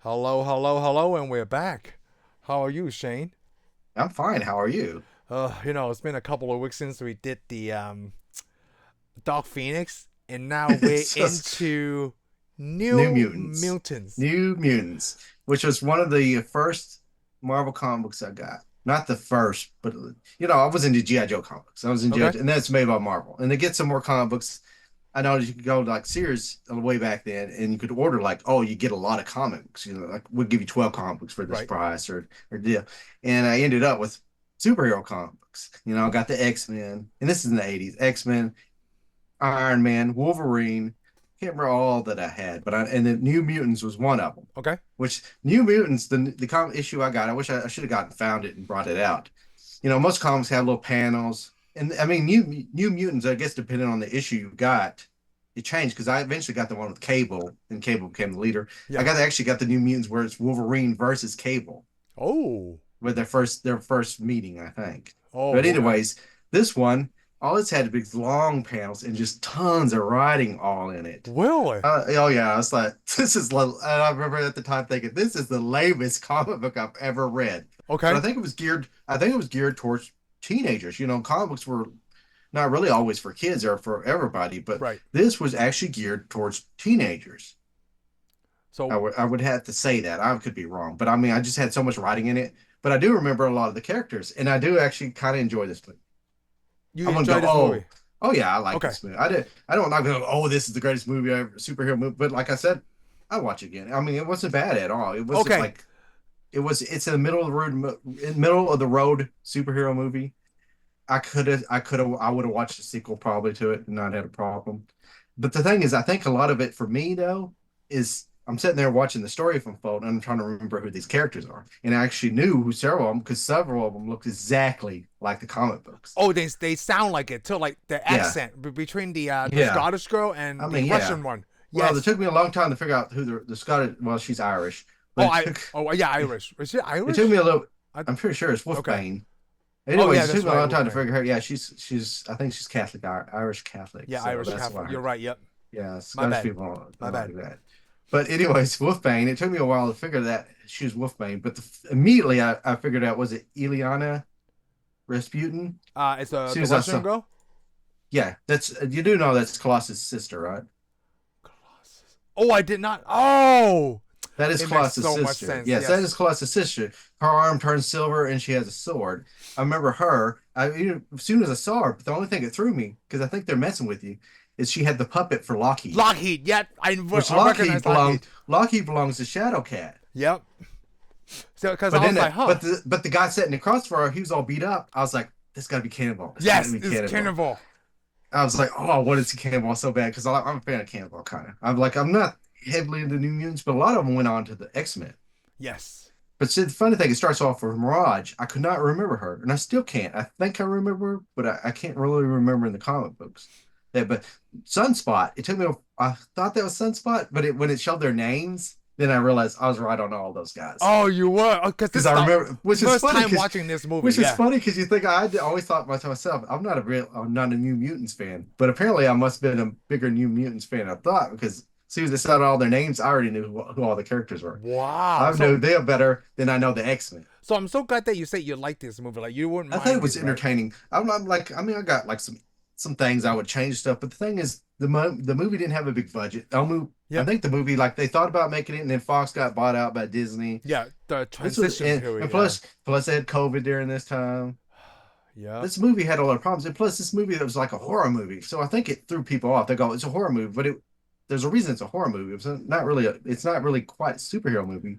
Hello, hello, hello, and we're back. How are you, Shane? I'm fine. How are you? It's been a couple of weeks since we did the Dark Phoenix, and now we're It's just into New New Mutants. Mutants. New Mutants, which was one of the first Marvel comic books I got. Not the first, but I was into G.I. Joe comics. I was in Okay, G.I. and that's made by Marvel. And to get some more comic books, I know you could go to like Sears way back then, and you could order like, oh, you get a lot of comics. Like we'll give you 12 comic books for this right. price or deal. And I ended up with superhero comic books. I got the X-Men, and this is in the 80s. X-Men, Iron Man, Wolverine. Can't remember all that I had, and the New Mutants was one of them. Okay. Which New Mutants, the comic issue I got, I wish I should have gotten found it and brought it out. Most comics have little panels, and I mean New Mutants. I guess depending on the issue you got, it changed because I eventually got the one with Cable, and Cable became the leader. I Yeah. got actually got the New Mutants where it's Wolverine versus Cable Oh. with their first meeting, I think. But Oh. Okay. anyways, this one, all it's had big long panels and just tons of writing all in it. Really? Oh yeah, I was like, this is. And I remember at the time thinking, this is the lamest comic book I've ever read. But I Okay. think it was geared. I think it was geared towards teenagers. Comic books were not really always for kids or for everybody, but Right. this was actually geared towards teenagers. I So would I would have to say that. I could be wrong, but I mean, I just had so much writing in it. But I do remember a lot of the characters, and I do actually kind of enjoy this movie. you I wouldn't go, enjoy this movie? oh yeah, I like Okay. this movie. I don't not go, oh, this is the greatest movie ever, superhero movie. But like I said, I watch it again. I mean, it wasn't bad at all. It wasn't Okay. like it's in the middle of the road, middle of the road superhero movie. I would have watched a sequel probably to it and not had a problem. But the thing is, I think a lot of it for me though is I'm sitting there watching the story unfold and I'm trying to remember who these characters are. And I actually knew who several of them because several of them looked exactly like the comic books. Oh, they sound like it too, like the Yeah, accent between the yeah. Scottish girl I and the mean, yeah. Russian one. Well, it Yes. took me a long time to figure out who the Scottish. Well, she's Irish, but Oh, it I. took Oh, yeah, Irish. Is she it took me Irish? a little. I, I'm pretty sure it's okay. Wolfbane. Oh, yeah, Anyways, it took that's me a right. long time to Wolfman. figure her. Yeah, she's. I think she's Catholic, Irish Catholic. Yeah, So Irish that's Catholic. why. You're right. Yep. Yeah, My Scottish bad. people My don't bad. like that. But anyways, Wolfbane. It took me a while to figure that she was Wolfbane, but immediately I figured out was it Ileana Rasputin? It's the As soon the as I Russian saw, girl. yeah, that's you do know that's Colossus' sister, right? Colossus. Oh, I did not. Oh, That is it makes Colossus' so much sister. sense. Yes, that Yes. is Colossus' sister. Her arm turns silver and she has a sword. I remember her. As soon as I saw her, but the only thing that threw me, because I think they're messing with you, is she had the puppet for Lockheed, Lockheed. Yep. which I recognize Lockheed. Lockheed belongs to Shadowcat. Yep. So, because But I then was like, huh. but the guy sitting across for her, he was all beat up. I was like, this got to be Cannonball. It's got to Yes, be it's Cannonball. Cannonball. I was like, oh, what is Cannonball so bad? Because I'm a fan of Cannonball, kind of. I'm not heavily into New Mutants, but a lot of them went on to the X-Men. Yes. But see, the funny thing, it starts off with Mirage. I could not remember her, and I still can't. I think I remember her, but I can't really remember in the comic books. But Sunspot, it took me. I thought that was Sunspot, but when it showed their names, then I realized I was right on all those guys. Oh, you were. Because Because this is I the remember, first time watching this movie. Yeah. you think I always thought to myself, I'm not a New Mutants fan, but apparently I must have been a bigger New Mutants fan. I thought because as soon as they said all their names, I already knew who all the characters were. Wow. I know they're better than I know the X-Men. So I'm so glad that you said you like this movie. Like you wouldn't I thought it mind was it, right? entertaining. I'm like, I mean, I got like some things I would change stuff, but the thing is, the movie didn't have a big budget. I Yep. think the movie like they thought about making it, and then Fox got bought out by Disney. Yeah. The This was transition and period. Yeah. plus they had COVID during this time. Yep. This movie had a lot of problems, and plus this movie was like a horror movie, so I think it threw people off. They go, it's a horror movie, but there's a reason it's a horror movie. It's not really quite a superhero movie,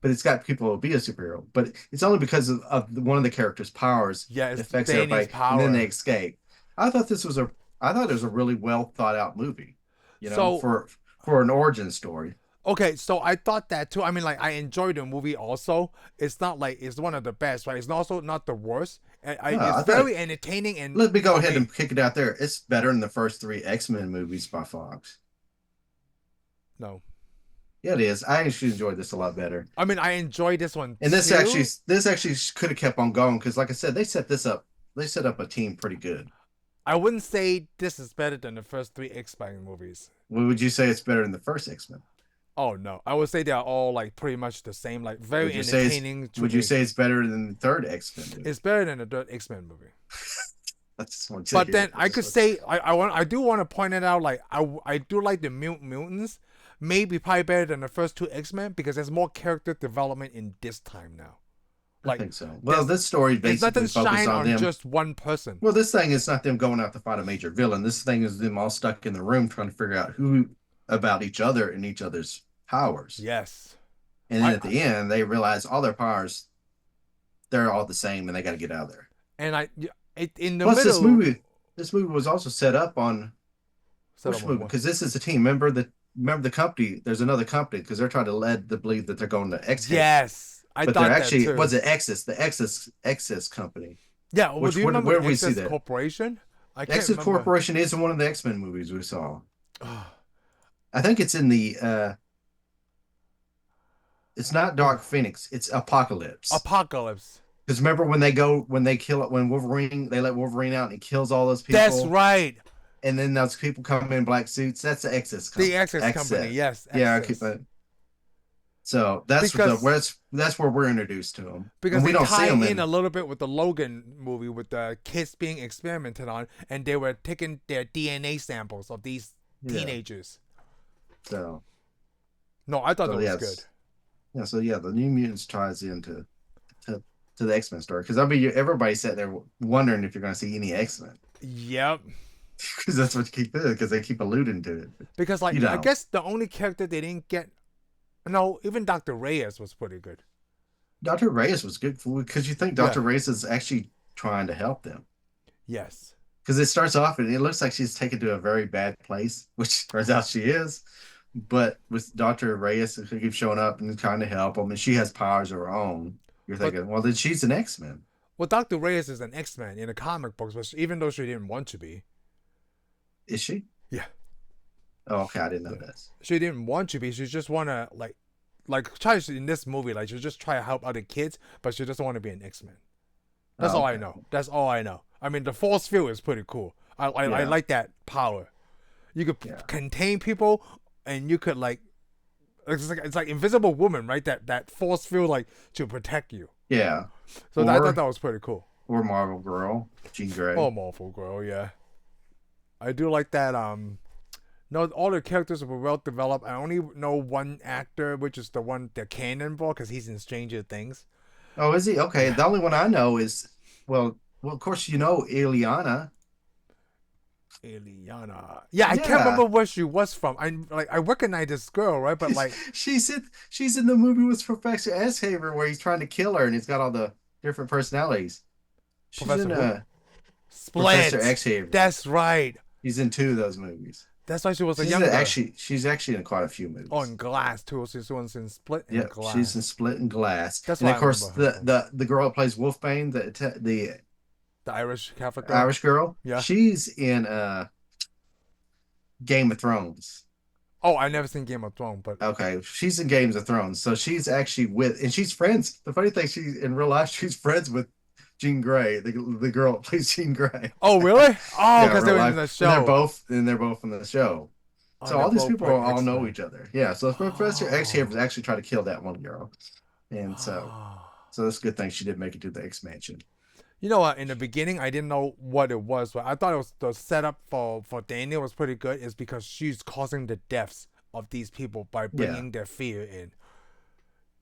but it's got people who be a superhero. But it's only because of one of the characters' powers Yeah. that It's affects Danny's everybody, and then they power. escape. I thought this was a, I thought it was a really well thought out movie, So for an origin story. okay. So I thought that too. I mean, like I enjoyed the movie. Also, it's not like it's one of the best, right? It's also not the worst. It's I thought, very entertaining and let me go for ahead me. and kick it out there. It's better than the first three X-Men movies by Fox. No. Yeah, it is. I actually enjoyed this a lot better. I mean, I enjoyed this one And too. this actually could have kept on going because, like I said, they set this up. They set up a team pretty good. I wouldn't say this is better than the first three X-Men movies. Would you say it's better than the first X Men? Oh no, I would say they are all like pretty much the same, like very Would you say it's entertaining to would you me. say it's better than the third X-Men movie? It's better than the third X-Men movie. I just want to But hear then it. I could say I do want to point it out, like I do like the Mutants, maybe probably better than the first two X-Men because there's more character development in this time now. I Like think so. Well, this story it's nothing basically focused shine on on them. just one person. Well, this thing is not them going out to fight a major villain. This thing is them all stuck in the room trying to figure out who about each other and each other's powers. Yes. And then I at the end, they realize all their powers, they're all the same, and they got to get out of there. and I in the Plus, middle this movie was also set up on set up which on movie? one. Because this is a team. Remember the company. There's another company because they're trying to lead to believe that they're going to X, Yes. I but they're thought that actually too. was it Exis, the Exis company. Yeah, well, Which do you remember where the we see Access that? Corporation? I can't Exis remember. Corporation is in one of the X-Men movies we saw. I think it's in the it's not Dark Phoenix, it's Apocalypse. Apocalypse. Because remember when they kill it when Wolverine they let Wolverine out and he kills all those That's people, right. and then those people come in black suits. That's the The Access Company. Yes. Yeah, I Access. keep it. So that's Because where we're introduced to them, because and we they don't see tie them in a in. little bit with the Logan movie with the kids being experimented on, and they were taking their DNA samples of these Yeah. teenagers. So No, I thought so that was yes, good. yeah. So yeah, the New Mutants ties into to, to the X Men story because I mean everybody's sitting there wondering if you're going to see any X Men Yep. because that's what you keep doing because they keep alluding to it. Because You like I know, guess the only character they didn't get, no, even Dr. Reyes was pretty good. Dr. Reyes was good because you think Yeah. Dr. Reyes is actually trying to help them. Yes. Because it starts off and it looks like she's taken to a very bad place, which turns out she is. But with Dr. Reyes, who keeps showing up and trying to help them, and she has powers of her own. You're But thinking, well, then she's an X-Men. well, Dr. Reyes is an X-Men in the comic books, but even though she didn't want to be. Is she? Yeah. Oh, okay, I didn't know Yeah. this. She didn't want to be. She just wanna like try in this movie, like she just try to help other kids, but she doesn't want to be an X-Men. That's Oh, all I okay. know. That's all I know. I mean, the force field is pretty cool. I Yeah, like that power. You could yeah, contain people, and you could like it's like Invisible Woman, right? That force field like to protect you. yeah. So I thought Or that was pretty cool. Marvel Girl, Jean Grey. Oh, Marvel Girl, yeah. I do like that. No, all the characters were well developed. I only know one actor, which is the one the Cannonball, because he's in Stranger Things. Oh, is he? Okay, Yeah, the only one I know is of course you know Ileana. Eliana. Yeah, I can't Yeah, remember where she was from. I recognize this girl, right? But like she's in the movie with Professor Xavier where he's trying to kill her and he's got all the different personalities. She's Professor in who? Professor Split. Xavier. That's right. She's in two of those movies. That's why she was a younger. She's actually in quite a few Oh, movies. in Glass too. She's once in Split Yeah, and she's in Glass. Split and Glass, That's and why of I course remember her from. the girl that plays Wolfbane, the The Irish Catholic girl. Irish girl, Yeah. she's in Game of Thrones. Oh, I never seen Game of Thrones, but Okay, she's in Games of Thrones, so she's actually and she's friends. The funny thing, she's in real life, she's friends with Jean Grey, the girl that plays Jean Grey. oh really? Oh, Yeah, because they real were life, in the and show. they're both in the show. Oh, So they're all these both people playing all know X-Men. each other. Yeah. So Professor Xavier Oh. actually tried to kill that one girl, and Oh. so that's a good thing she did make it to the expansion. You know what? In the beginning, I didn't know what it was, but I thought it was the setup for Daniel was pretty good. Is because she's causing the deaths of these people by Yeah. bringing their fear in.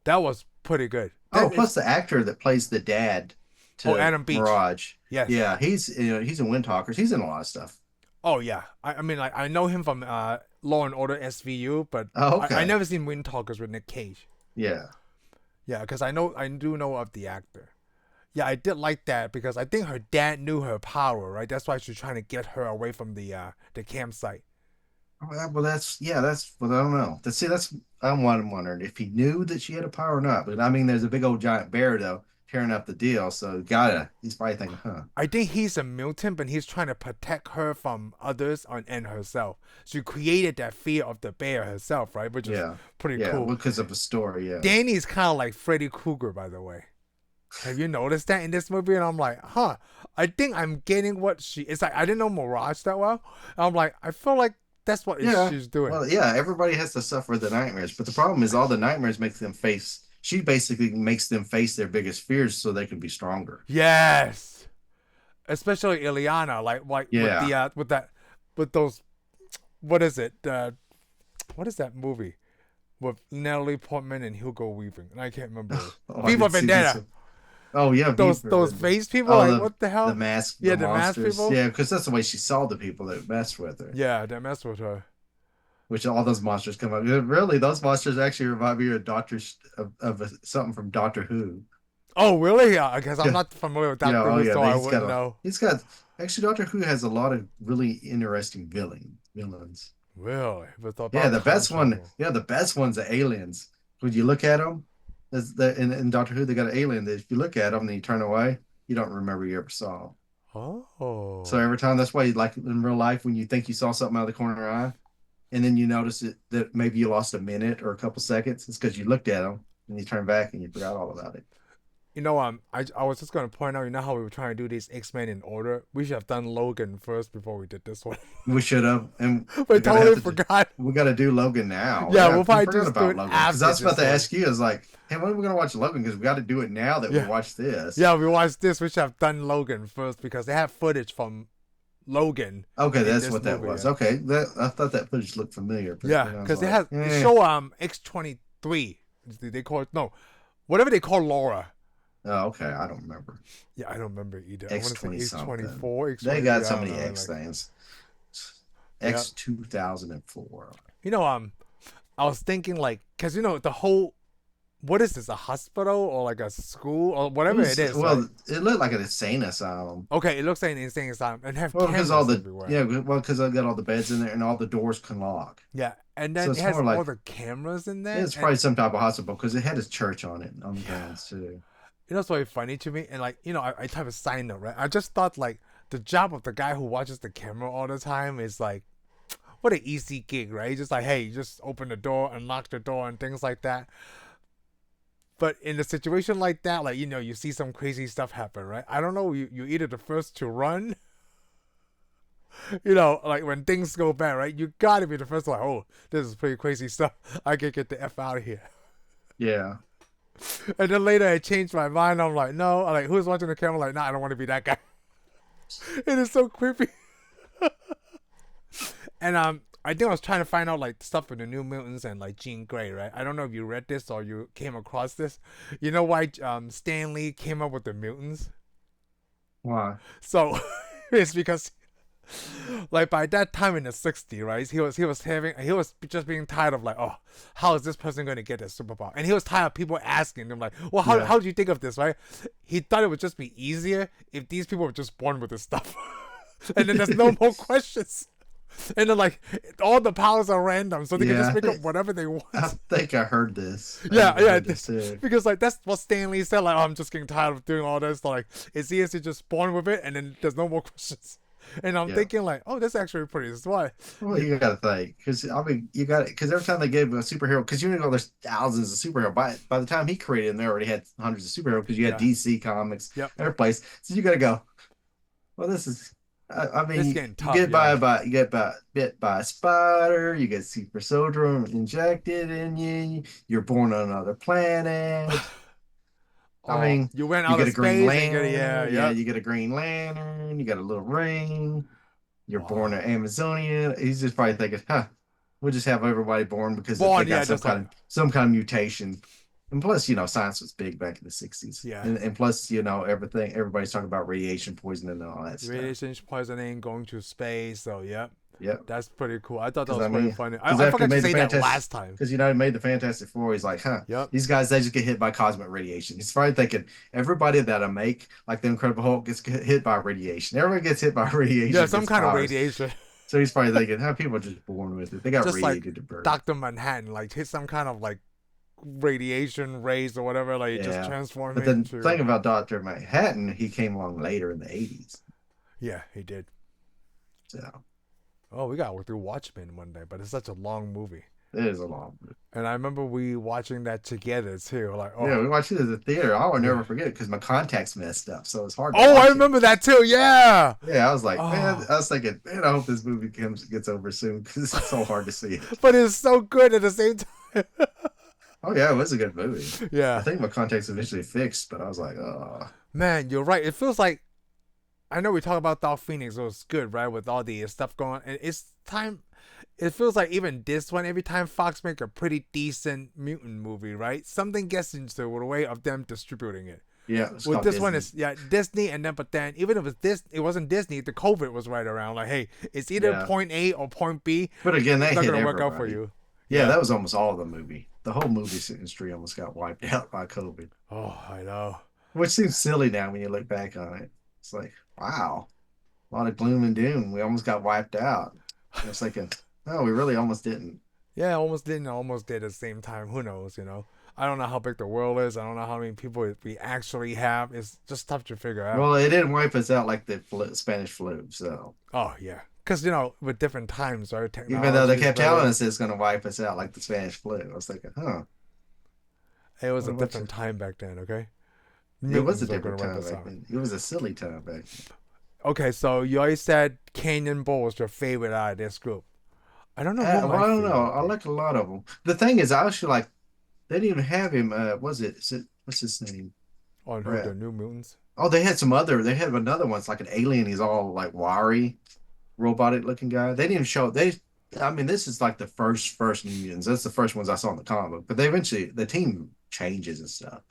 That was pretty good. Oh, plus the actor that plays the dad to Adam Beach. Mirage. Yes. Yeah, he's in Wind Talkers. He's in a lot of stuff. Oh yeah. I mean, like I know him from Law and Order SVU, but Oh, I okay. never seen Wind Talkers with Nick Cage. Yeah. Yeah, because I do know of the actor. Yeah, I did like that because I think her dad knew her power, right? That's why she's trying to get her away from the campsite. Well, that's well, I don't know. That's I'm wondering if he knew that she had a power or not. But I mean, there's a big old giant bear though tearing up the deal, so he's probably thinking, huh? I think he's a mutant, but he's trying to protect her from others and herself. She created that fear of the bear herself, right? Which is Yeah, pretty yeah, cool. because of a story. Yeah, Danny's kind of like Freddy Krueger, by the way. Have you noticed that in this movie? And I'm like, huh. I think I'm getting what she. It's like I didn't know Mirage that well. And I'm like, I feel like That's what Yeah. she's doing. Well, yeah, everybody has to suffer the nightmares, but the problem is all the nightmares make them face. She basically makes them face their biggest fears so they can be stronger. Yes, especially Ileana, like with Yeah. the with that with those. What is it? What is that movie with Natalie Portman and Hugo Weaving? And I can't remember. Oh, I Viva didn't see this Vendetta. one. Oh yeah, Those Beaver. face people, Oh, like what the the hell? mask, Yeah, the the masked monsters. people. Yeah, because that's the way she saw the people that messed with her. Yeah, that mess with her. Which all those monsters come up. Really, those monsters actually remind me of something from Doctor Who. Oh, really? Yeah, because I'm Yeah, not familiar with yeah, Doctor oh Who, yeah. so I wouldn't know. He's got actually Doctor Who has a lot of really interesting villains. Really, with Yeah, about the time best one. travel. Yeah, the best one's the aliens. When you look at them, in Doctor Who, they got an alien that if you look at them and you turn away, you don't remember you ever saw 'em. So Oh, every time, that's why, like in real life, when you think you saw something out of the corner of your eye, and then you notice that maybe you lost a minute or a couple seconds, it's because you looked at them and you turn back and you forgot all about it. I was just gonna point out. You know how we were trying to do these X-Men in order? We should have done Logan first before we did this one. We should have, and We we're gonna have totally to do. forgot. We got to do Logan now. Yeah, Yeah, we'll we probably forgot just do about it Logan because I after was about this to one. ask you. I was like, hey, when are we gonna watch Logan? Because we got to do it now that we Yeah, watched this. yeah. We watched this. We should have done Logan first because they have footage from Logan Okay, in that's this what that movie. was. Yeah, Okay, I thought that footage looked familiar, but yeah. then I was Because like, they eh. show X-23. They call it no, whatever they call Laura. Oh, okay, I don't remember. Yeah, I don't remember either. I X want to say 20 something. X-24, They X-23. got I so don't many know. X Like, things. yeah. X 2004. You know, I was thinking like, cause the whole, what is this, a hospital or like a school or It whatever it was is, right? well, it looked like an insane asylum. Okay, it looks like an insane asylum and have Well, because all cameras the everywhere. yeah, well, because I got all the beds in there and all the doors can lock. Yeah, and So then it it's has more all like the cameras in there, it's and probably some type of hospital because it had a church on it on the yeah, grounds too. it's really funny to me. And like, I type a sign note, right? I just thought like the job of the guy who watches the camera all the time is like, what an easy gig, right? Just like, hey, just open the door, unlock the door, and things like that. But in a situation like that, like you see some crazy stuff happen, right? I don't know. You either the first to run, like when things go bad, right? You gotta be the first to like, oh, this is pretty crazy stuff. I can get the f out of here. Yeah, And then later I changed my mind. I'm like, no. I'm like, who's watching the camera? Like, nah, I don't want to be that guy. It is so creepy. And I think I was trying to find out like stuff with the New Mutants and like Jean Grey, right? I don't know if you read this or you came across this. You know why Stan Lee came up with the mutants? why? So it's because like by that time in the '60s, right? He was just being tired of like, oh, how is this person going to get a superpower? And he was tired of people asking him like, well, how Yeah, how do you think of this, right? He thought it would just be easier if these people were just born with this stuff, and then there's no more questions. And then like all the powers are random, so they can yeah. just make up whatever they I want. think I heard this. I Yeah, think I yeah. heard this too. Because like that's what Stanley said. Like, oh, I'm just getting tired of doing all this. Like, it's easier to just born with it, and then there's no more questions. And I'm Yeah. thinking like, oh, that's actually pretty smart. Well, you got to think because I mean, you got it because every time they gave a superhero, because there's thousands of superhero. By the time he created them, they already had hundreds of superheroes because you had Yeah. DC comics, Yep. every place. So you got to go. Well, this is. I mean, It's you getting you tough. get Yeah. you get bit by a spider. You get super soldier injected in you. You're born on another planet. I Oh, mean, you went you out get of a Green space and get yeah, Lantern. Yeah, yep. you get a Green Lantern. You got a little ring. You're born an Wow. Amazonian. He's just probably thinking, huh, we'll just have everybody born because they Born, got yeah, just like some kind of mutation. And plus, science was big back in the 60s. yeah. And plus, everybody's talking about radiation poisoning and all that stuff. Radiation poisoning, going to space. So yep, Yep. that's pretty cool. I thought that Because was I pretty mean, funny. because I after he forgot to made the say that Fantastic, last time. because he made the Fantastic Four, he's like, huh, Yep. these guys they just get hit by cosmic radiation. He's probably thinking everybody that I make, like the Incredible Hulk, gets hit by radiation. Everybody gets hit by radiation. Yeah, some Gets kind of powers. radiation. So he's probably thinking, how people are just born with it. They got Just like radiated to birth. Dr. Manhattan, like hit some kind of like radiation rays or whatever, like it just Yeah. transformed But him the into. thing about Dr. Manhattan, he came along later in the 80s. Yeah, he did. So Oh, we gotta work through Watchmen one day, but it's such a long movie. It is a long movie. And I remember we watching that together too. Like, Yeah, oh, we watched it at the theater. I will yeah. never forget it because my contacts messed up, so it's hard to Oh, I watch it. remember that too. Yeah. Yeah, I was like, man, Oh, I was thinking, man, I hope this movie gets over soon because it's so hard to see it. but it's so good at the same time. Oh yeah, it was a good movie. I Yeah. think my contacts eventually fixed, but I was like, oh, Man, you're right. It feels like I know we talk about Dark Phoenix. It was good, right, with all the stuff going on. And it's time. It feels like even this one, every time Fox make a pretty decent mutant movie, right, something gets into the way of them distributing it. yeah, it's With called this one, Disney. it's yeah Disney, and then but then even if it's this, it wasn't Disney. The COVID was right around. Like, hey, it's either Yeah, point A or point B. but again, It's they not hit gonna work out for everybody. you. Yeah, Yeah. that was almost all of the movie. The whole movie industry almost got wiped out by COVID, Oh, I know. which seems silly now when you look back on it. It's like, wow, a lot of gloom and doom. We almost got wiped out. I was thinking, no, we really almost didn't. Yeah, almost didn't, almost did at the same time. Who knows? I don't know how big the world is. I don't know how many people we actually have. It's just tough to figure out. Well, it didn't wipe us out like the Spanish flu. So Oh yeah, because with different times, right? even though they Technology is kept telling better. us it's going to wipe us out like the Spanish flu, I was thinking, huh, It was a what about different time back then. Okay, it was a mutants are gonna different wipe time us back out. then. It was a silly time back then. Okay, so you always said Canyon Bull was your favorite out of this group. I don't know who Well, my I don't know. favorite would I be. like a lot of them. The thing is, I actually like they didn't even have him. Was it? Is it what's his name? On who Brad. the New Mutants? Oh, they had some other. They had another one. It's like an alien. He's all like wiry, robotic looking guy. They didn't even show. They. I mean, this is like the first mutants. That's the first ones I saw in the comic book. But they eventually the team changes and stuff.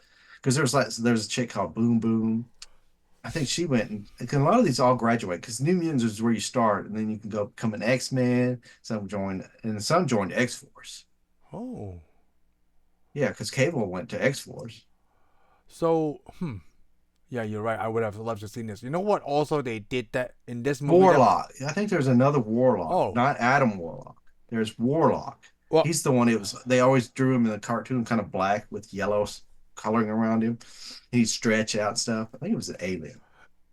Because there's a chick called Boom Boom. I think she went and a lot of these all graduate because New Mutants is where you start, and then you can go become an X-Men. Some joined X-Force. Oh, Yeah, because Cable went to X-Force. so yeah, you're right. I would have loved to see this. You know what? Also, they did that in this movie. That Warlock. I think there's another Warlock, oh not Adam Warlock. There's Warlock. well, He's the one. It was they always drew him in the cartoon kind of black with yellow coloring around him. He'd stretch out stuff. I think it was an alien.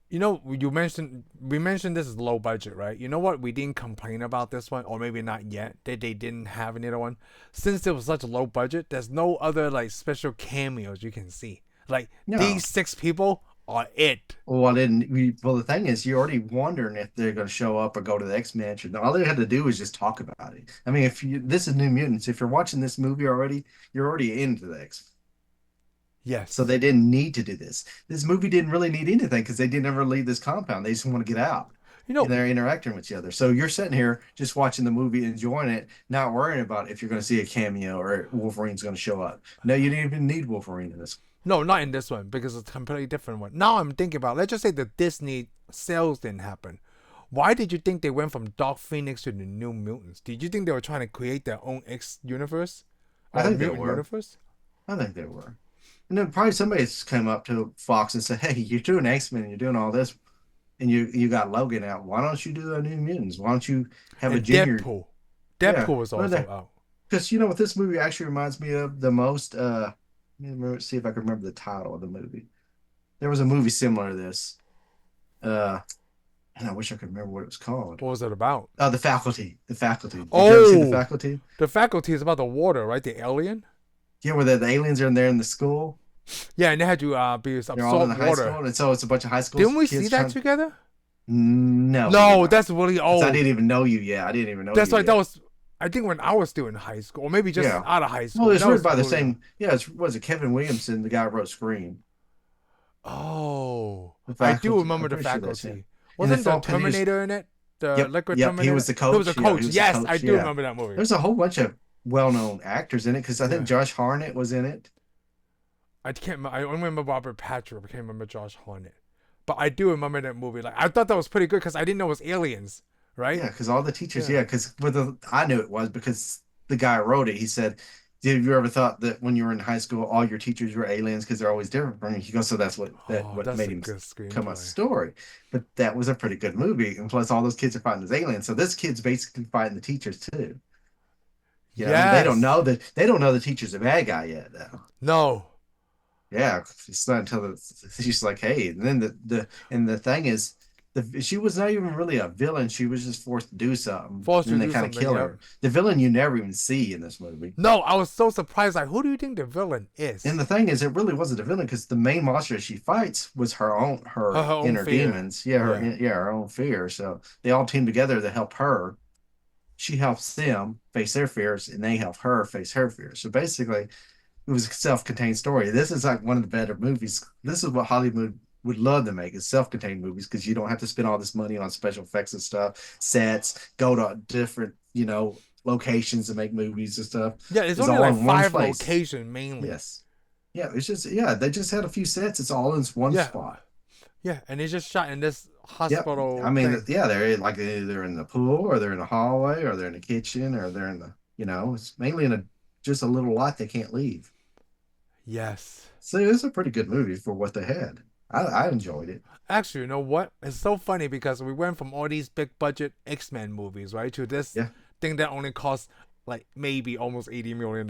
we mentioned this is low budget, right? You know what? We didn't complain about this one, or maybe not yet. That they didn't have another one, since it was such a low budget. There's no other like special cameos you can see. Like No. these six people are it. Well, I didn't. Well, the thing is, you're already wondering if they're going to show up or go to the X Mansion. All they had to do was just talk about it. I mean, if you this is New Mutants, if you're watching this movie already, you're already into the X. So Yes. they didn't need to do this. This movie didn't really need anything because they didn't ever leave this compound. They just want to get out. You And know, they're interacting with each other. So you're sitting here just watching the movie, enjoying it, not worrying about if you're going to see a cameo or Wolverine's going to show up. No, you didn't even need Wolverine in this. no, not in this one because it's a completely different one. Now I'm thinking about. Let's just say the Disney sales didn't happen. Why did you think they went from Dark Phoenix to the New Mutants? Did you think they were trying to create their own X universe I or think they mutant were. universe? I think they were. And then probably somebody's come up to Fox and said, "Hey, you're doing X-Men, you're doing all this, and you got Logan out. Why don't you do a New Mutants? Why don't you have a And junior?" Deadpool. Yeah, Deadpool was also out. because you know what this movie actually reminds me of the most. Let me see if I can remember the title of the movie. There was a movie similar to this. Uh, and I wish I could remember what it was called. What was it about? The Faculty. The Faculty. Did you ever see the Oh, Faculty? the faculty is about the water, right? The alien. Yeah, where the aliens are in there in the school. Yeah, and they had to be They're all in absorb the high water. school, and so it's a bunch of high school Didn't we see kids that trying. together? No, we did No, not. that's really 'Cause I old. didn't even know you yet. I didn't even know That's you like that yet. was. I think when I was still in high school, or maybe just Yeah. out of high Well, school. it's That written was by the really old. same. Yeah, was it Kevin Williamson, the guy who wrote Scream? Oh, The I do Faculty. I'm remember the pretty sure that's him. faculty. And the Wasn't the film continues. Terminator in it? The Yep, Liquid yep. He was Terminator? the He was a coach. Yeah, coach. he was the Yes, I coach. do Yeah. remember that movie. There's a whole bunch of well-known actors in it because I think Yeah, Josh Hartnett was in it. I can't. I only remember Robert Patrick. I can't remember Josh Hartnett. But I do remember that movie. Like I thought that was pretty good because I didn't know it was aliens, right? Yeah, because all the teachers, Yeah. yeah, because I knew it was because the guy who wrote it. He said, "Did you ever thought that when you were in high school, all your teachers were aliens because they're always different from you?" He goes, "So that's Oh, what that's made a him good come up with the screenplay. story." But that was a pretty good movie, and plus all those kids are fighting as aliens. So this kid's basically fighting the teachers too. You know, they don't Yes. know that they don't know the teacher's a bad guy yet, though. No. Yeah, it's not until she's like, "Hey," and then the thing is. she was not even really a villain. She was just forced to do something. Forced And then to they do kind of something. kill Yep. her. The villain you never even see in this movie. No, I was so surprised. Like, who do you think the villain And is? the thing is, it really wasn't a villain because the main monster she fights was Her her own inner fear. demons. Yeah, Yeah. her own fear. So they all team together to help her. She helps them face their fears, and they help her face her fears. So basically, it was a self-contained story. This is like one of the better movies. This is what Hollywood would love to make is self-contained movies because you don't have to spend all this money on special effects and stuff, sets, go to different, locations to make movies and stuff. Yeah, it's It's only all like in one five place. locations mainly. Yes. Yeah, it's just they just had a few sets. It's all in one Yeah. spot. Yeah, and it's just shot in this Yep. I hospital mean, thing. yeah, they're like they're in the pool or they're in the hallway or they're in the kitchen or they're in it's mainly in a just a little lot they can't leave. Yes. So it's a pretty good movie for what they had. I enjoyed it. Actually, you know what? It's so funny because we went from all these big budget X-Men movies, right, to this Yeah. thing that only cost like maybe almost $80 million.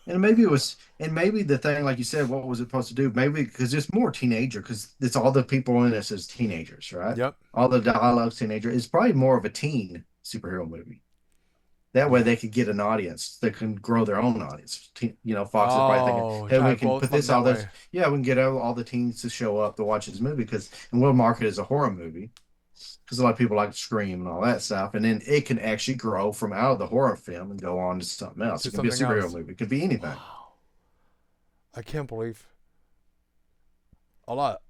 And maybe it was, and maybe the thing, like you said, what was it supposed to do? Maybe because it's more teenager, because it's all the people in this as teenagers, right? Yep. All the dialogues teenager. It's probably more of a teen superhero movie. That way Yeah. they could get an audience that can grow their own audience. Fox is probably thinking, Oh, hey, try we can both put from this that all this. way. Yeah, we can get all the teens to show up to watch this movie and we'll market it as a horror movie because a lot of people like to scream and all that stuff. And then it can actually grow from out of the horror film and go on to something else. To It can be a something superhero else. movie. It could be anything. Wow. I can't believe a lot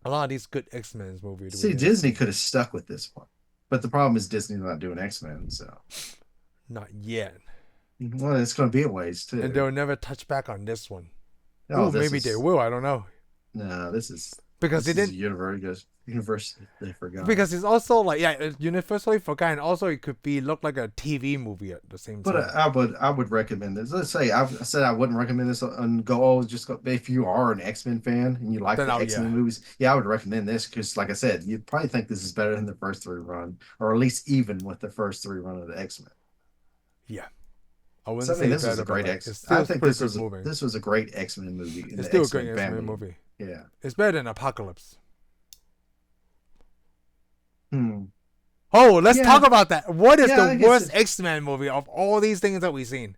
a lot of these good X-Men movies we See, didn't Disney see. could have stuck with this one, but the problem is Disney's not doing X-Men, so Not yet. well, it's going to be a ways And too. they'll never touch back on this one. Oh, Ooh, this maybe they is will, I don't know. no, Because they this is a didn't universe they forgot. because it's also like yeah, it's universally forgotten. And also, it could be look like a TV movie at the same But time. I would recommend this. Let's say I said I wouldn't recommend this and go just go if you are an X-Men fan and you like Then the oh yeah, X-Men movies. Yeah, I would recommend this because, like I said, you'd probably think this is better than the first three run, or at least even with the first three run of the X-Men. yeah. I So wouldn't I mean, say this was better, a but great like X. it's I still think pretty good movie. this was a great X-Men movie in It's the still a good X-Men X-Men family. movie. Yeah. It's better than Apocalypse. Hmm. Oh, let's talk Yeah. about that. What is Yeah. the I guess worst X-Men movie of all these things that we've seen?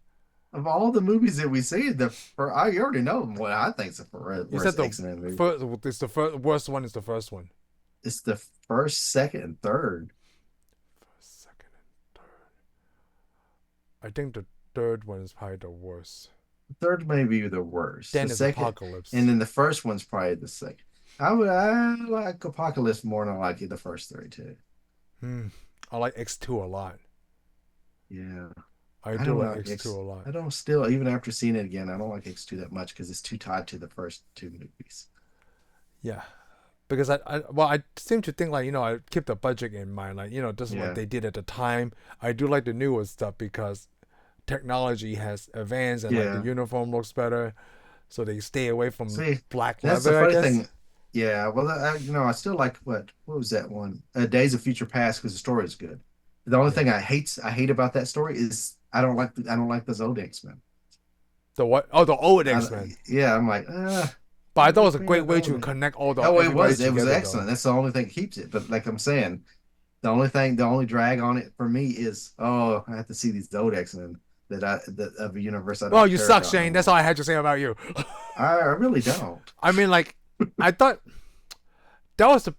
of all the movies that we see, I already know what I think is the You said worst the X-Men movie. first. It's the first worst one. Is the first one. It's the first, second, and third. Second and third. I think the third one is probably the worst. Third may be the worst. The Then is second, and Apocalypse. then the first one's probably the second. I like Apocalypse more than I like the first three too. Hmm. I like X2 a lot. Yeah, I I do don't like like X2 X. a lot. I don't still even after seeing it again, I don't like X2 that much because it's too tied to the first two movies. Yeah. Because I seem to think like I keep the budget in mind, like this is what Yeah, they did at the time. I do like the newer stuff because technology has advanced and like the yeah. uniform looks better, so they stay away from See, black that's the leather, I funny guess. thing. Yeah, well, I still like what was that one? Days of Future Past because the story is good. The only Yeah. thing I hate about that story is I don't like the Zodiac Men. The what? Oh, the old I, X Men. yeah, I'm like, But I thought it was a bring great that way to on. connect all the Oh, everybody it was together, though. excellent. That's the only thing that keeps it. But like I'm saying, the only drag on it for me is, oh, I have to see these Zodiacs and that of a universe I Well, don't you care suck, about no Shane. That's all more. I had to say about you. I really don't. I mean, like, I thought that was the.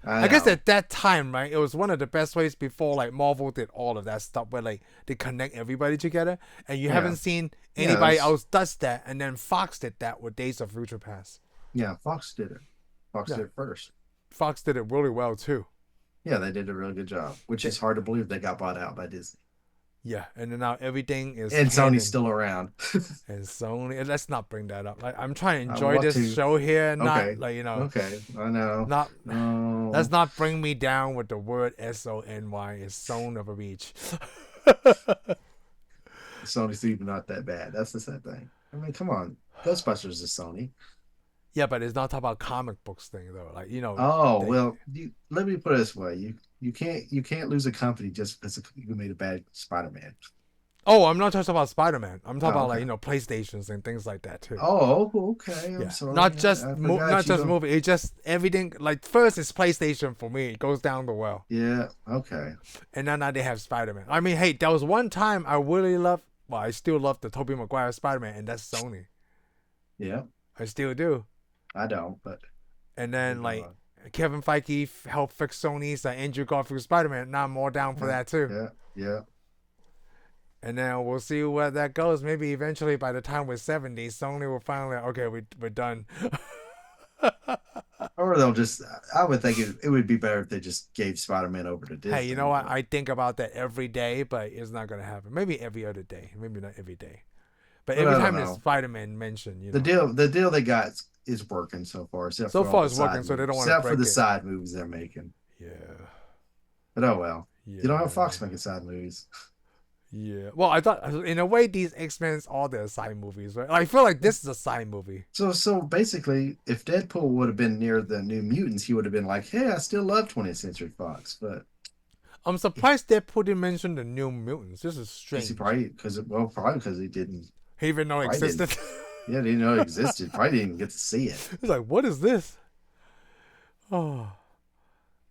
I I guess know. at that time, right, it was one of the best ways before like Marvel did all of that stuff where like they connect everybody together, and you Yeah, haven't seen yeah, anybody else does that, and then Fox did that with Days of Future Past. yeah. Fox did it. Fox Yeah, did it first. Fox did it really well too. Yeah, they did a really good job, which They, is hard to believe they got bought out by Disney. yeah, and then now everything is And Sony's canon still around. and Sony. And let's not bring that up. Like I'm trying to I enjoy want this to. show here, not Okay. like Okay. I know. not. Let's No. not bring me down with the word Sony. Is son of a beach. Sony's even not that bad. That's the sad thing. I mean, come on. Ghostbusters is Sony. Yeah, but it's not talking about comic books thing though. Like Oh, they. well, let me put it this way. You can't lose a company just because you made a bad Spider-Man. Oh, I'm not just about Spider-Man. I'm talking Oh, about like okay. PlayStations and things like that too. Oh, okay. I'm Yeah, sorry. I not forgot you just don't. movie. It just everything. Like first is PlayStation for me. It goes down the well, Yeah. Okay. and now they have Spider-Man. I mean, hey, there was one time I really loved. Well, I still love the Tobey Maguire Spider-Man, and that's Sony. Yeah. I still do. I don't, but And you then know, like Kevin Feige helped fix Sony's Andrew Garfield Spider-Man. Now I'm more down for yeah, that too. yeah, yeah. And then we'll see where that goes. Maybe eventually, by the time we're 70, Sony will finally okay, we're done. Or they'll just. I would think it would be better if they just gave Spider-Man over to Hey, you know Disney. what? But I think about that every day, but it's not gonna happen. Maybe every other day. Maybe not every day. But but every I don't time there's know. Spider-Man mentioned, The deal they got is working so far, except so for all far the it's working, side so they movies. don't want to Except for break the it. side movies they're making. Yeah, But oh well. You don't have yeah, Fox making side movies. yeah. Well, I thought in a way these X-Men's all their side movies, right? I feel like this is a side movie. So basically, if Deadpool would have been near the New Mutants, he would have been like, "Hey, I still love 20th Century Fox." But I'm surprised they didn't mention the New Mutants. This is because he strange. probably probably because he didn't He even know it probably didn't existed. yeah didn't know it existed. Probably didn't even get to see it. It's like, what is this? Oh,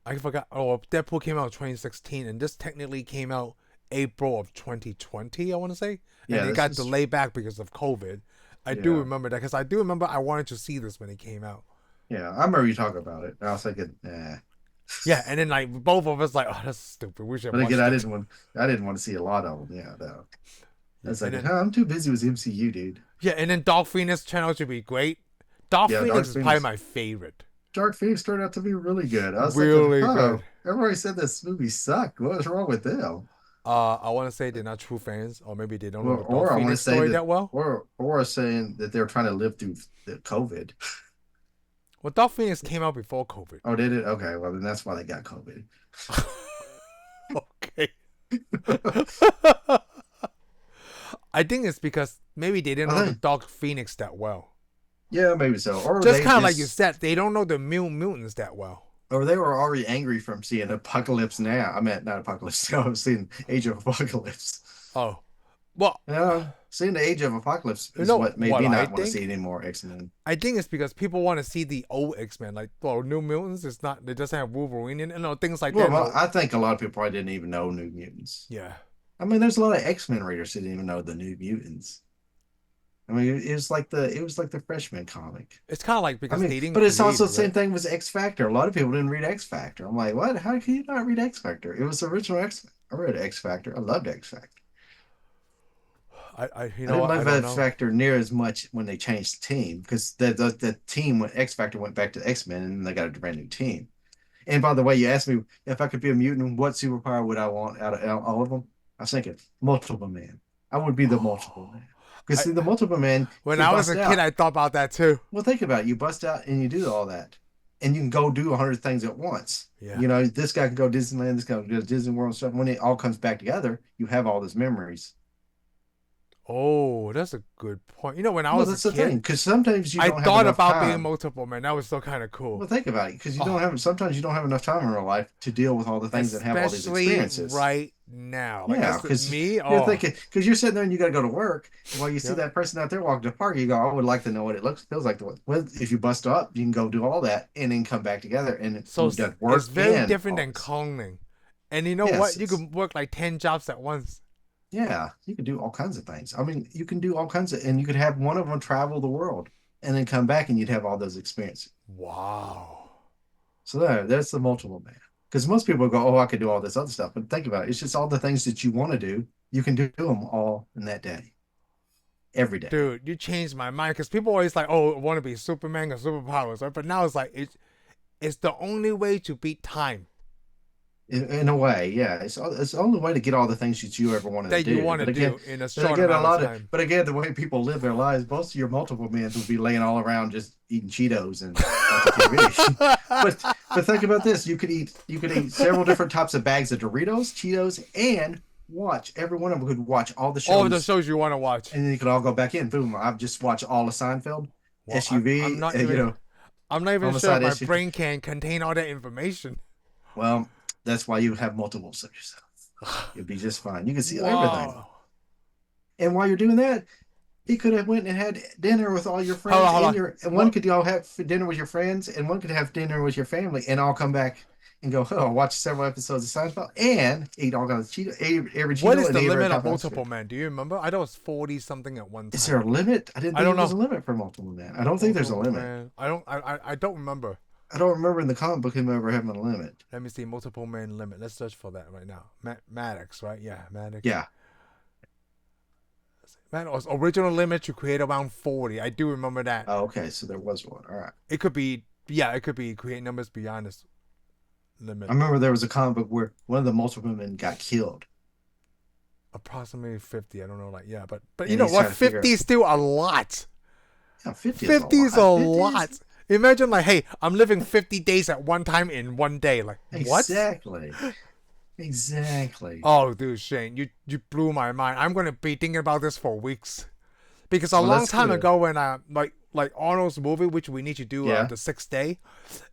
I forgot. Oh, Deadpool came out in 2016, and this technically came out April of 2020. I want to say, and Yeah, it this got is delayed back because of COVID. I do yeah remember that because I do remember I wanted to see this when it came out. yeah. I remember you talking about it. I was thinking, Yeah, and then like both of us like, oh, that's stupid. We should have but again, watched it. I didn't want to see a lot of them. Yeah, though. I Yeah, was and like, then huh, I'm too busy with MCU, dude. Dark Phoenix channel should be great. Dark Yeah, Phoenix is probably my favorite. Dark Phoenix turned out to be really good. I was thinking, Really good. oh, everybody said this movie sucked. What was wrong with them? I want to say they're not true fans, or maybe they don't know the Dark Or I want to Phoenix say story that, that well. or saying that they're trying to live through the COVID. Well, Dark Phoenix came out before COVID. Oh, did it? Okay, well then that's why they got COVID. Okay. I think it's because maybe they didn't I know the think, Dark Phoenix that well. yeah, maybe so. Just kind of like you said, they don't know the mutants that well. Or they were already angry from seeing Apocalypse Now. I meant not Apocalypse Now. I was seeing Age of Apocalypse. Oh, well, Seeing the Age of Apocalypse you is know what made what me I not want to think? see any more X-Men. I think it's because people want to see the old X-Men, like, well, New Mutants. It's not. It doesn't have Wolverine in it. No, things like that. Well, No. I think a lot of people probably didn't even know New Mutants. Yeah. I mean, there's a lot of X-Men readers who didn't even know the New Mutants. I mean, it was like the freshman comic. It's kind of like I because mean, they didn't but it's create also it, the same right? thing with X Factor. A lot of people didn't read X Factor. I'm like, what? How can you not read X Factor? It was the original X. I read X Factor. I loved X Factor. You I know didn't what? I love don't X know. Factor near as much when they changed the team because the team when X Factor went back to X Men and they got a brand new team. And by the way, you asked me if I could be a mutant, what superpower would I want out of all of them? I was thinking multiple man. I would be the multiple man because I see, the multiple man when can I was bust a kid, out. I thought about that too. Well, think about it. You bust out and you do all that, and you can go do 100 things at once. Yeah. You know, this guy can go to Disneyland, this guy can go to Disney World and stuff. When it all comes back together, you have all those memories. Oh, that's a good point. You know, when I Well, was a that's the kid, thing, because sometimes you I don't have thought enough about being time. multiple man. That was still kind of cool. Well, think about it, because you don't Oh, have. Sometimes you don't have enough time in real life to deal with all the things that have all these especially experiences. right now. Like Yeah, that's because me. you're Oh, thinking, because you're sitting there and you got to go to work. And while you see yep. that person out there walking to the park, you go, I would like to know what it looks feels like. Well, if you bust up, you can go do all that and then come back together, and So you've done it's work very and different all than this. cloning. And you know Yes, what? You can work like 10 jobs at once. yeah, you can do all kinds of things. I mean, you can do all kinds of, and you could have one of them travel the world and then come back and you'd have all those experiences. Wow. So there's the multiple man. Because most people go, oh, I could do all this other stuff. But think about it. It's just all the things that you want to do. You can do them all in that day, every day. Dude, you changed my mind because people always like, oh, I want to be Superman or superpowers, right? But now it's like it's the only way to beat time In a way, yeah. It's the only way to get all the things that you ever wanted to that you do. want to do in a But short again, amount of time. the way people live their lives, most of your multiple men will be laying all around just eating Cheetos and watching TV. But think about this: you could eat several different types of bags of Doritos, Cheetos, and watch every one of them could watch all the All the shows, shows you want to watch. and then you could all go back in. Boom! I've just watched all of Seinfeld, Well, SUV, I'm not even sure if homicide my SUV. brain can contain all that information. Well, that's why you have multiples of yourself. You'll be just fine. You can see everything. Wow. And while you're doing that, he could have went and had dinner with all your Hold on, friends hold and on. your and one What? could all have dinner with your friends and one could have dinner with your family and all come back and go, oh, watch several episodes of Seinfeld and eat all kinds of Cheeto, every What Cheeto is and the every limit of cup of ice cream. multiple men? Do you remember? I thought it was 40 something at one Is there time. a limit? I didn't I think don't it was know. a limit for multiple men. I don't think there's a Multiple limit. man. I don't remember. I don't remember in the comic book him ever having a limit. Let me see. Multiple man limit. Let's search for that right now. Maddox, right? Yeah, Maddox. Yeah. Man, original limit to create around 40. I do remember that. Oh, okay. So there was one. All right. It could be, yeah, it could be create numbers beyond this I limit. remember there was a comic book where one of the multiple men got killed, Approximately 50. I don't know, like, yeah, but you and know he's what? trying to figure 50 out. is still a lot. Yeah, 50 is a 50 is a lot. 50 is lot. Imagine, like, hey, I'm living 50 days at one time in one day. Like, what? exactly. Exactly. Oh, dude, Shane, you blew my mind. I'm gonna be thinking about this for weeks because a Well, long that's time good. ago when like Arnold's movie, which we need to do Yeah. the sixth day,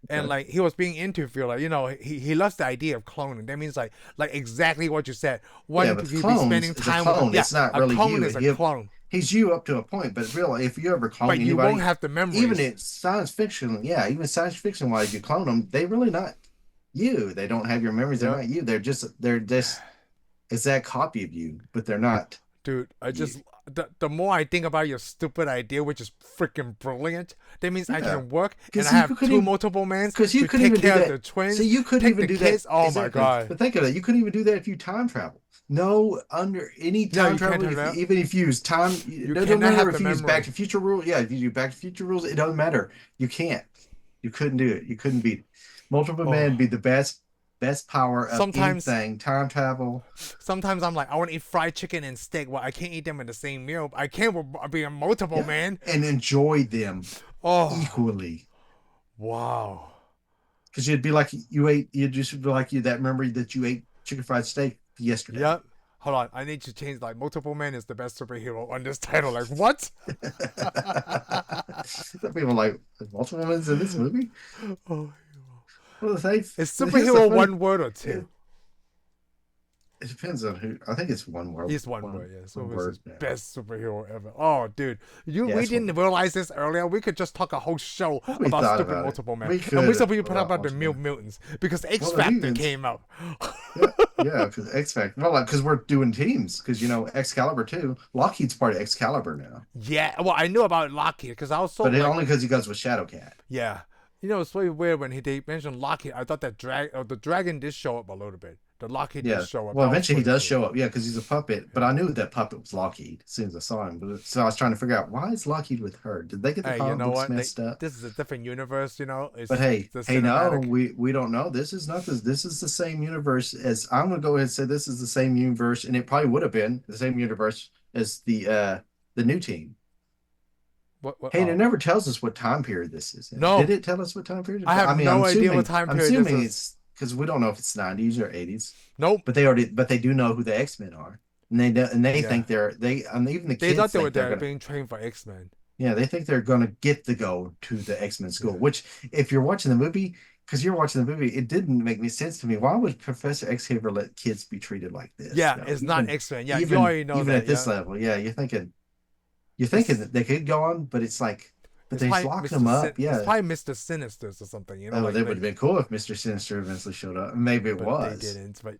and Okay. like he was being interviewed, like he loves the idea of cloning. That means like exactly what you said. Yeah, One but the could be clones spending is a time with a, clone. yeah, It's not a really clone you. is a clone, He's you up to a point, but really, if you ever clone but you won't anybody, have the even memories. in science fiction, yeah, even science fiction wise, you clone them, they really not you. They don't have your memories. They're Yep. not you. They're just exact copy of you, but they're not Dude, I you. just the more I think about your stupid idea, which is freaking brilliant, that means I Yeah, can work and because I you have couldn't two even multiple mans because you to couldn't take even do care of that. the So twins, you couldn't take even the do that kids. Oh my exactly. god. But think of that. You couldn't even do that if you time travel. No, under any Yeah, time you can't travel, have if that. even if you use time, You it doesn't cannot matter have if the you use Back memory. to Future rules. Yeah, if you do Back to Future rules, it doesn't matter. You can't. You couldn't do it. You couldn't beat it. Multiple man Oh, be the best power of sometimes, anything. Time travel. sometimes I'm like, I want to eat fried chicken and steak. Well, I can't eat them in the same meal. I can't be a multiple Yeah, man. and enjoy them Oh, equally. wow. Because you'd be like you ate. You'd just be like you that memory that you ate chicken fried steak yesterday. Yep. Hold on, I need to change. Like, multiple man is the best superhero on this title. Like, what? Some people are like multiple women in this movie. Oh, Well, the thing, is here's the superhero funny. one word or It, two? it depends on who. I think it's one word. He's one word, yeah. One So it's word his now. best superhero ever. Oh, dude, Yeah, we it's one didn't word. realize this earlier. We could just talk a whole show Well, we about thought stupid about it. multiple men, We and we could said we put about about the multiple men. mutants because X Well, the Factor mutants. came out. Yeah, yeah, because X Factor. Well, like because we're doing teams. Because Excalibur too. Lockheed's part of Excalibur now, Yeah, well, I knew about Lockheed because I was so but like, only because he goes with Shadowcat. yeah, it's really weird when they mentioned Lockheed. I thought that the dragon did show up a little bit. The Lockheed did Yeah. show up. Well, That was eventually he pretty does cool. show up. Yeah, because he's a puppet. But Yeah. I knew that puppet was Lockheed as soon as I saw him. But so I was trying to figure out why is Lockheed with her? Did they get the Hey, you comic know books what? messed up? This is a different universe. But It's hey, the hey, no, cinematic. we don't know. This is not this. This is the same universe as I'm gonna go ahead and say this is the same universe, and it probably would have been the same universe as the new team. What? What? Hey, and it Oh, never tells us what time period this is in. Did no, it tell us what time period? I have I mean, I'm no idea what assuming time I'm period this assuming is. it's because we don't know if it's 90s or 80s, Nope. but they do know who the X-Men are, and they Yeah, think and even the they kids thought they were think they're there gonna. being trained for X-Men. Yeah, they think they're gonna get to go to the X-Men school. Yeah. Which, if you're watching the movie, because you're watching the movie, it didn't make any sense to me. Why would Professor Xavier let kids be treated like this? Yeah, it's not X-Men. Yeah, you Even already know even that. at this Yeah, level, yeah, you're thinking it's that they could go on, but it's like, but it's they just probably locked them up. It's Yeah. probably Mr. Sinisters or something. Oh, that would have been cool if Mr. Sinister eventually showed up. Maybe it but they was. didn't. But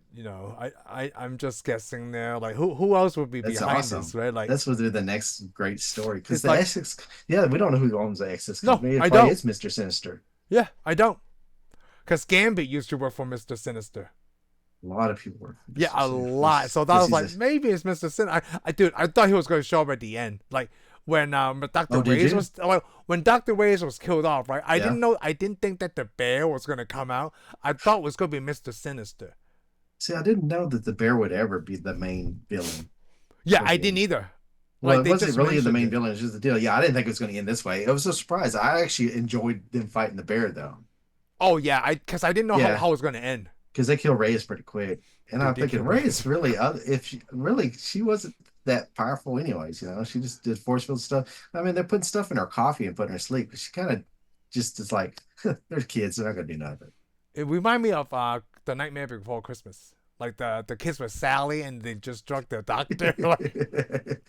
I'm just guessing there. Like, who else would be That's behind this, awesome. right? Like, That's what the next great story. Because it's the like, Essex, yeah, we don't know who owns the Essex no, company. It I probably don't. is Mr. Sinister. Yeah, I don't. Because Gambit used to work for Mr. Sinister. A lot of people work for Yeah, Mr. a Sinister lot. So that because was he's like, a. maybe it's Mr. Sin. Dude, I thought he was going to show up at the end, like when Doctor Oh, did Reyes you? was when Doctor Reyes was killed off, right? Yeah. I didn't think that the bear was going to come out. I thought it was going to be Mr. Sinister. See, I didn't know that the bear would ever be the main villain Yeah, I didn't again. either. Well, Like it they wasn't just really the mentioned main it. villain. It's just the deal. Yeah, I didn't think it was going to end this way. It was a surprise. I actually enjoyed them fighting the bear, though. Oh yeah, because I didn't know Yeah, how it was going to end. because they kill Reyes pretty quick. And They I'm did thinking kill Reyes. Reyes really, if she really, she wasn't that powerful, anyways. She just did force field stuff. I mean, they're putting stuff in her coffee and putting her to sleep, but she kind of just is like, they're kids. They're not gonna do nothing. It reminded me of the Nightmare Before Christmas. Like the kids with Sally and they just drug the doctor. Like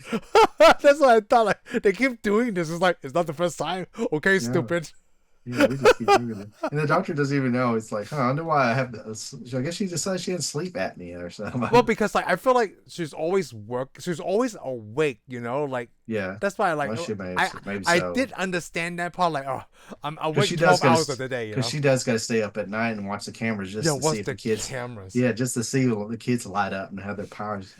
that's what I thought. Like they keep doing this. It's like it's not the first time. Okay, Yeah. stupid. Yeah, they just keep doing it. And the doctor doesn't even know. It's like, huh, I wonder why I have this. I guess she decided she had sleep apnea or Well, something. because like I feel like she's always awake. Like Yeah. that's why Well, like she may I maybe I so. did understand that part. Like, oh, I'm Because awake she does 12 got hours to, of the day. because she does got to stay up at night and watch the cameras Yeah, just to see what's if the the kids, cameras? yeah, just to see the kids light up and how their powers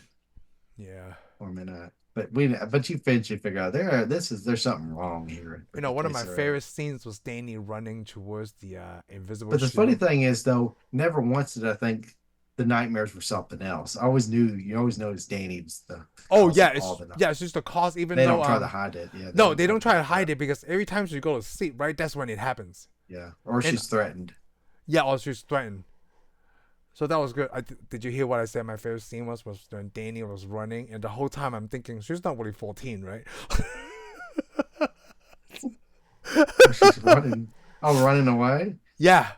Yeah. or may not. But you eventually figure out there's something wrong here with the One of place my they're at. favorite scenes was Danny running towards the invisible But the funny shield. thing is, though, never once did I think the nightmares were something else. I always knew you always noticed Danny was the Oh cause yeah, of all the night. it's just the cause. Even They though don't try to hide it. Yeah, they no, don't they try don't to try hide to it. Yeah, hide it because every time she go to sleep, right, that's when it happens. yeah. Or And she's threatened. yeah, or she's threatened. So that was good. Did you hear what I said? My favorite scene was when Danny was running, and the whole time I'm thinking she's not really 14, right? She's running. Oh, running away. Yeah,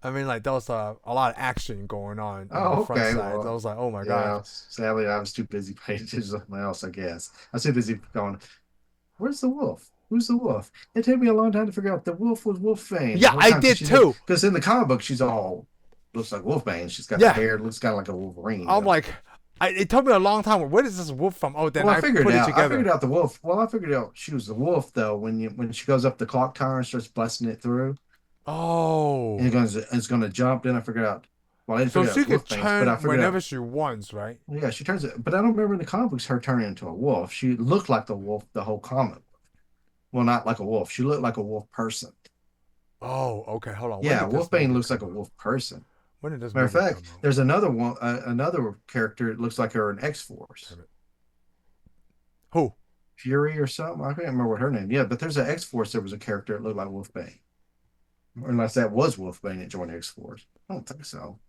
I mean like there was a lot of action going on in the Oh, front okay. side. I Well, was like, oh my god. yeah. Sadly, I was too busy paying attention to something else. I guess I was too busy going. Where's the wolf? Who's the wolf? It took me a long time to figure out the wolf was Wolfbane the Yeah, whole I time because did too. in the comic book she's all looks like Wolfbane. She's got the Yeah, hair, looks kind of like a Wolverine. I'm like, it took me a long time. Where is this wolf from? Oh, then Well, I I figured put it out. I figured together. out the wolf. Well, I figured out she was the wolf though when she goes up the clock tower and starts busting it through, and Oh, it's going to jump. Then I figured out. Well, I didn't so figure out she it's could Wolfbane's, but I turn figured whenever out. she wants, right? Yeah, she turns it. But I don't remember in the comic books her turning into a wolf. She looked like the wolf the whole comic. Well, not like a wolf. She looked like a wolf person. Oh, okay. Hold on. When Yeah, did this Wolfbane movie looks like come a out? wolf person. When did this Matter of movie fact, come out? there's another one, another character. It looks like her in X Force, Damn it. Who? Fury or something. I can't remember what her name. Yeah, but there's an X Force. There was a character that looked like Wolfbane, unless that was Wolfbane that joined X Force. I don't think so.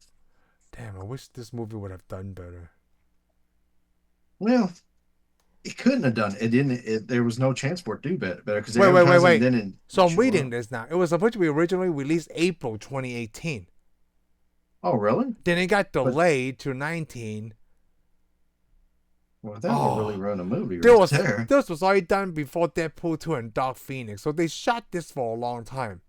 Damn, I wish this movie would have done better. Well, it couldn't have done it. Didn't. There was no chance for it to do better because they Wait, wait, wait, advertised it and wait. then it So didn't I'm show reading up. this now. It was supposed to be originally released April 2018. Oh, really? Then it got But delayed to 19. well, that would really Oh, ruin a movie there right was there. this was already done before Deadpool 2 and Dark Phoenix. So they shot this for a long time.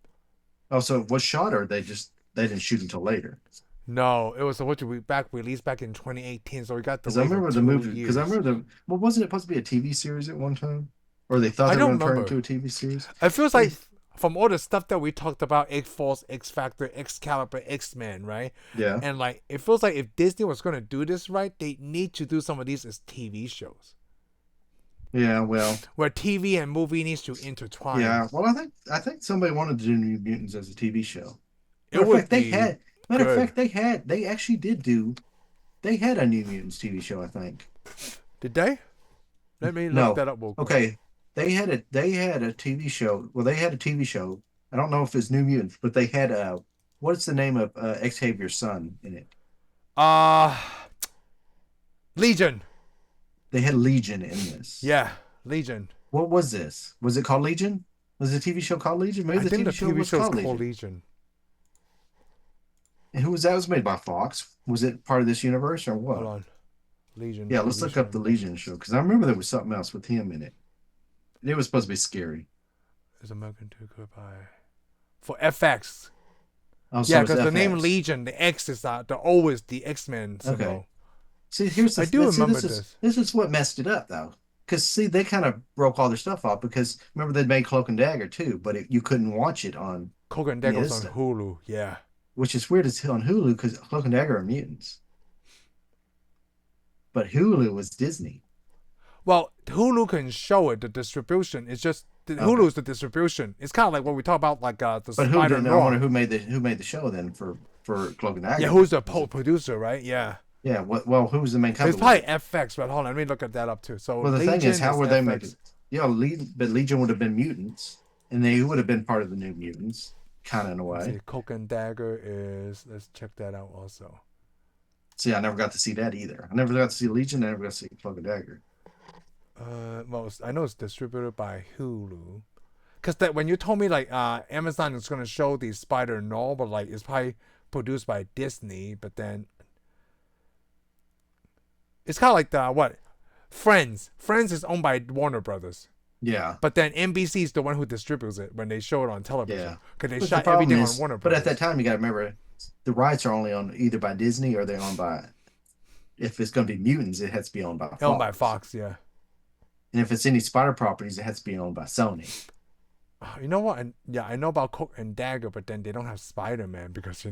Oh, so what shot her? They didn't shoot until later. No, it was supposed to be released back in 2018. So it got Because I delayed for remember the two movie. Because I years. remember the. Well, wasn't it supposed to be a TV series at one time? Or they thought I they were don't going to turn it remember. into a TV series? It feels They, like from all the stuff that we talked about, X Force, X Factor, Excalibur, X Men, right? yeah, And like it feels like if Disney was gonna do this right, they need to do some of these as TV shows. yeah. Well, Where TV and movie needs to intertwine. yeah. Well, I think somebody wanted to do New Mutants as a TV show. It Matter of would fact, they be had. Matter of good. fact, they actually did do. They had a New Mutants TV show, I think. Did they? Let me look No, that up real quick. okay. They had a TV show. Well, they had a TV show. I don't know if it's New Mutants, but they had what's the name of Xavier's son in it? Uh Legion. They had Legion in this. Yeah, Legion. What was this? Was it called Legion? Was the TV show called Legion? Maybe I the think the TV show TV was show is called called Legion. Legion. And who was that? It was made by Fox. Was it part of this universe or Hold what? on. Legion Yeah, let's TV look show up the Legion show because I remember there was something else with him in it. It was supposed to be scary. is American too good by for FX. Oh, Yeah, so it's because the name FX. Legion, the X is the O is the X-Men Okay. symbol. See, here's I the do see remember this is this. this is what messed it up though. Because see, they kind of broke all their stuff off because remember they made Cloak and Dagger too, but you couldn't watch it on Coke and any of Deckles this on stuff, Hulu. Yeah. which is weird as hell on Hulu because Cloak and Dagger are mutants, but Hulu was Disney. Well, Hulu can show it. The distribution is just Okay, Hulu is the distribution. It's kind of like what we talk about, like the but who Spider didn't? I wonder Noir. who made the show then for Cloak and Yeah, Dagger who's then? the Was it? producer, right? Yeah. Yeah. Well, who was the main It's company? Was probably it? FX, but hold on, let me look at that up too. So Well, the thing is, Legion how is would they make it? FX. Yeah, but Legion would have been mutants, and they would have been part of the New Mutants, kind of in a Let's way. see, Coke and Dagger is. Let's check that out also. See, I never got to see that either. I never got to see Legion. I never got to see Cloak and Dagger. Well, I know it's distributed by Hulu. Cause that when you told me like Amazon is gonna show the Spider Noir, but like it's probably produced by Disney, but then It's kind of like the what Friends. Friends is owned by Warner Brothers. Yeah, But then NBC is the one who distributes it when they show it on television yeah. because they But the shot problem everything on is, Warner but at that Brothers. time, you got to remember the rights are only on either by Disney or they're owned by. If it's going to be mutants, it has to be owned by Owned by Fox. Fox, yeah. And if it's any Spider properties, it has to be owned by Sony. You know what? And yeah, I know about Cook and Dagger, but then they don't have Spider Man because you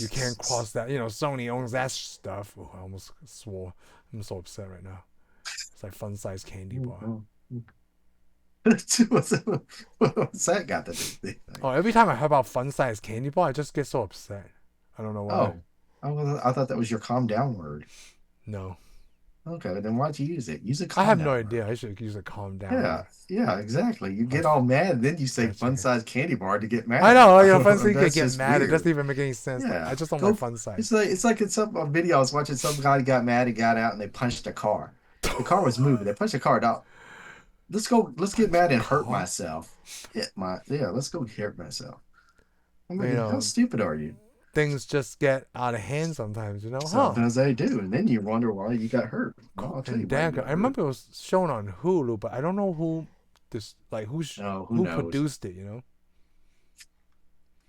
can't cross that. Sony owns that stuff. Oh, I almost swore. I'm so upset right now. It's like fun size candy bar. what's, what's that got to do with anything? Oh, every time I hear about fun size candy bar, I just get so upset. I don't know why. Oh, I thought that was your calm down word. No, Okay, then why'd you use it? Use a I calm have no down idea. word. I should use a calm down Yeah, word. yeah, exactly. You Fun, get all mad, and then you say fried fun chicken. size candy bar to get I mad. know, fun size At. you can That's get just mad. It doesn't weird. even make any sense. Like I Yeah, just don't like go. fun size. It's like in some video I was watching. Some guy got mad and got out, and they punched a car. The car was moving. They punched the car out. Let's go. Let's get Punch mad a and hurt car. myself. Yeah. Let's go hurt myself. I You mean, how know, stupid are you? things just get out of hand sometimes. Huh? Sometimes they do, and then you wonder why you got hurt. Well, Cook I'll tell you and why you Dagger. got I hurt. remember it was shown on Hulu, but I don't know who this like No, who who knows? produced it.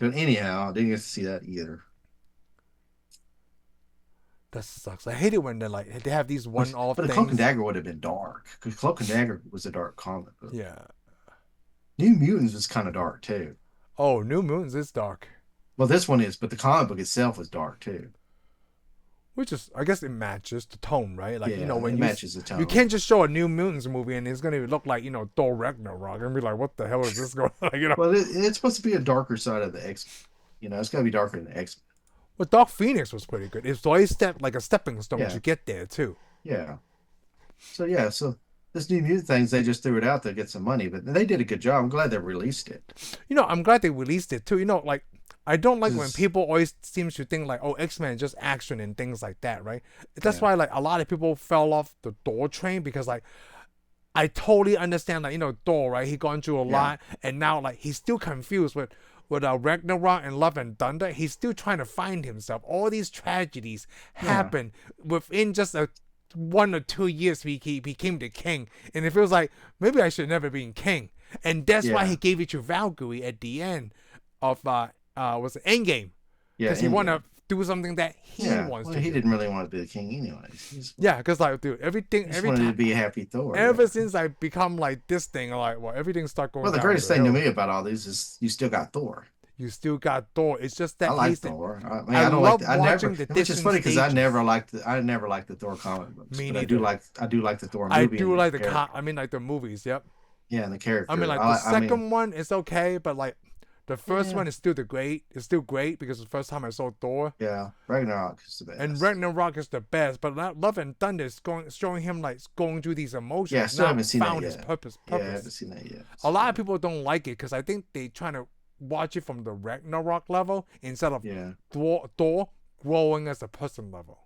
But anyhow, I didn't get to see that either. That sucks. I hate it when they have these one-off But a Cloak and things. Dagger would have been dark because Cloak and Dagger was a dark comic book. Yeah. New Mutants was kind of dark too. Oh, New Moons is dark, Well, this one is, but the comic book itself was dark too. which is I guess it matches the tone, right? Like Yeah, when it matches the you tone. can't just show a New Mutants movie and it's gonna look like Thor Ragnarok and be like, what the hell is this going? on? Well, it's supposed to be a darker side of the X. It's got to be darker than the X. Well, Dark Phoenix was pretty good. It's always like a stepping stone Yeah, to get there too. yeah. So this New Mutant things, they just threw it out to get some money, but they did a good job. I'm glad they released it. I'm glad they released it too. Like I don't like when 'Cause- people always seem to think like, oh, X-Men is just action and things like that, right? That's yeah, why like a lot of people fell off the Thor train because like I totally understand like Thor, right? He gone through a yeah, lot and now like he's still confused with Ragnarok and Love and Thunder. He's still trying to find himself. All these tragedies yeah, happen within just a 1 or 2 years he became the king, and it feels like maybe I should never been king, and that's why yeah, he gave it to Valkyrie at the end of was it Endgame yeah. because he want to Endgame. do something that he Yeah. wants Well, to he do. didn't really want to be the king anyways. Yeah, because like dude, He just every wanted to time be a happy Thor. Yeah. ever since I become like this thing, like well everything start Well, going the down greatest the thing to hill. me about all these is you still got Thor. You still got Thor. It's just I that like he's the, Thor. I mean, I I don't like. love I never. watching the Which is distant funny because stages. I never liked the Thor comic books, Me but I neither. do like. I do like the Thor I movie and do the like character. I mean like the movies. Yep. Yeah, and the I mean character. like the I mean, second one is okay, but like the first yeah, one is still It's still great because the first time I saw Thor. yeah. Ragnarok is the And best. Ragnarok is the best, but Love and Thunder is showing him like going through these Yeah, I emotions. still Now haven't seen that found his yet. purpose. Yeah, I haven't seen that yet. A So, lot of people don't like it because I think they trying to watch it from the Ragnarok level instead of yeah, Thor growing as a person level.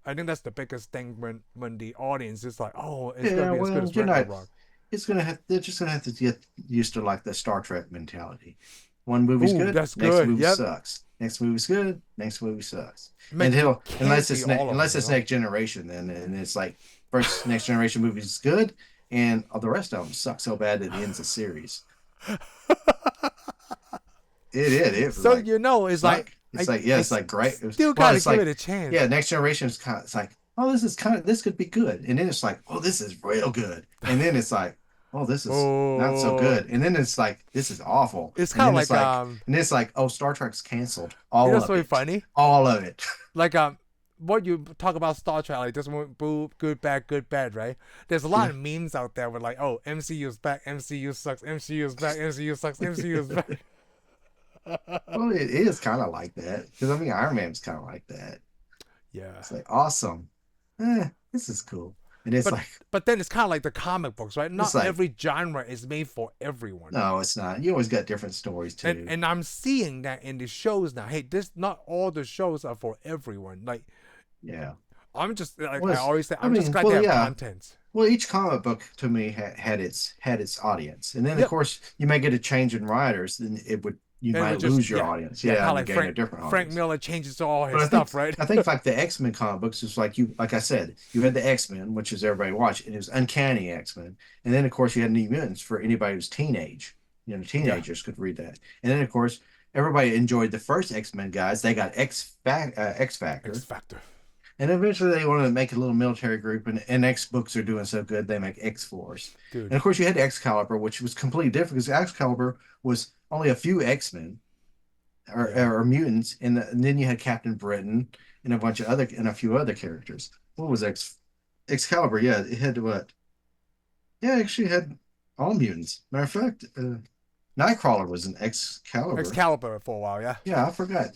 I think that's the biggest thing when the audience is like, oh, it's gonna yeah. be as good Well, as you're not. Ragnarok. It's gonna have. They're just gonna have to get used to like the Star Trek mentality. One movie's Ooh, good, that's next good. movie Yep. sucks. Next movie's good, next movie sucks. Man, And it he'll can't be all of them, unless it's next generation, then and it's like first next generation movie is good, and the rest of them suck so bad that it ends the series. It So like it's like yeah, I it's like great. still Well, gotta it's give like it a chance. yeah, next generation is kind of it's like oh this could be good, and then it's like oh this is real good, and then it's like oh this is not so Oh, good, and then it's like this is awful, it's and kind of then like it's like oh Star Trek's canceled, it's really funny. all of it. Like what you talk about Star Trek, like this one, boo, good, bad, right? There's a lot Yeah. of memes out there with like, oh, MCU is back, MCU sucks, MCU is back, MCU sucks, MCU is back. Well, it is kind of like that because I mean Iron Man's kind of like that. Yeah, It's like awesome, this is cool, and it's but like but then it's kind of like the comic books, right? it's Not like every genre is made for everyone. no, it's not. You always got different stories And too. and I'm seeing that in the shows now. Hey, this not all the shows are for everyone. Like Yeah. I'm just like Well, I always say, I I'm just mean, glad well, they have yeah. content. Well, each comic book to me had its audience, and then of Yep. course you may get a change in writers, then you And it might was just lose your audience. yeah, kind Yeah, of and you like gain a different Frank audience. Miller changes all But his stuff, right? I think like the X-Men comic books is like you like I said, you had the X-Men, which is everybody watched, and it was Uncanny X-Men. And then of course you had New Mutants for anybody who's teenage. You know, Yeah, teenagers could read that. And then of course everybody enjoyed the first X-Men guys. They got X X Factor. Factor. And eventually they wanted to make a little military group, and X books are doing so good, they make X Force. Dude. And of course, you had Excalibur, which was completely different because Excalibur was only a few X-Men Yeah. or mutants, and then you had Captain Britain and a bunch of other and a few other characters. What was Excalibur? Yeah, it had what? Yeah, it actually had all mutants. Matter of fact, Nightcrawler was an Excalibur. Excalibur for a while, yeah. Yeah, I forgot.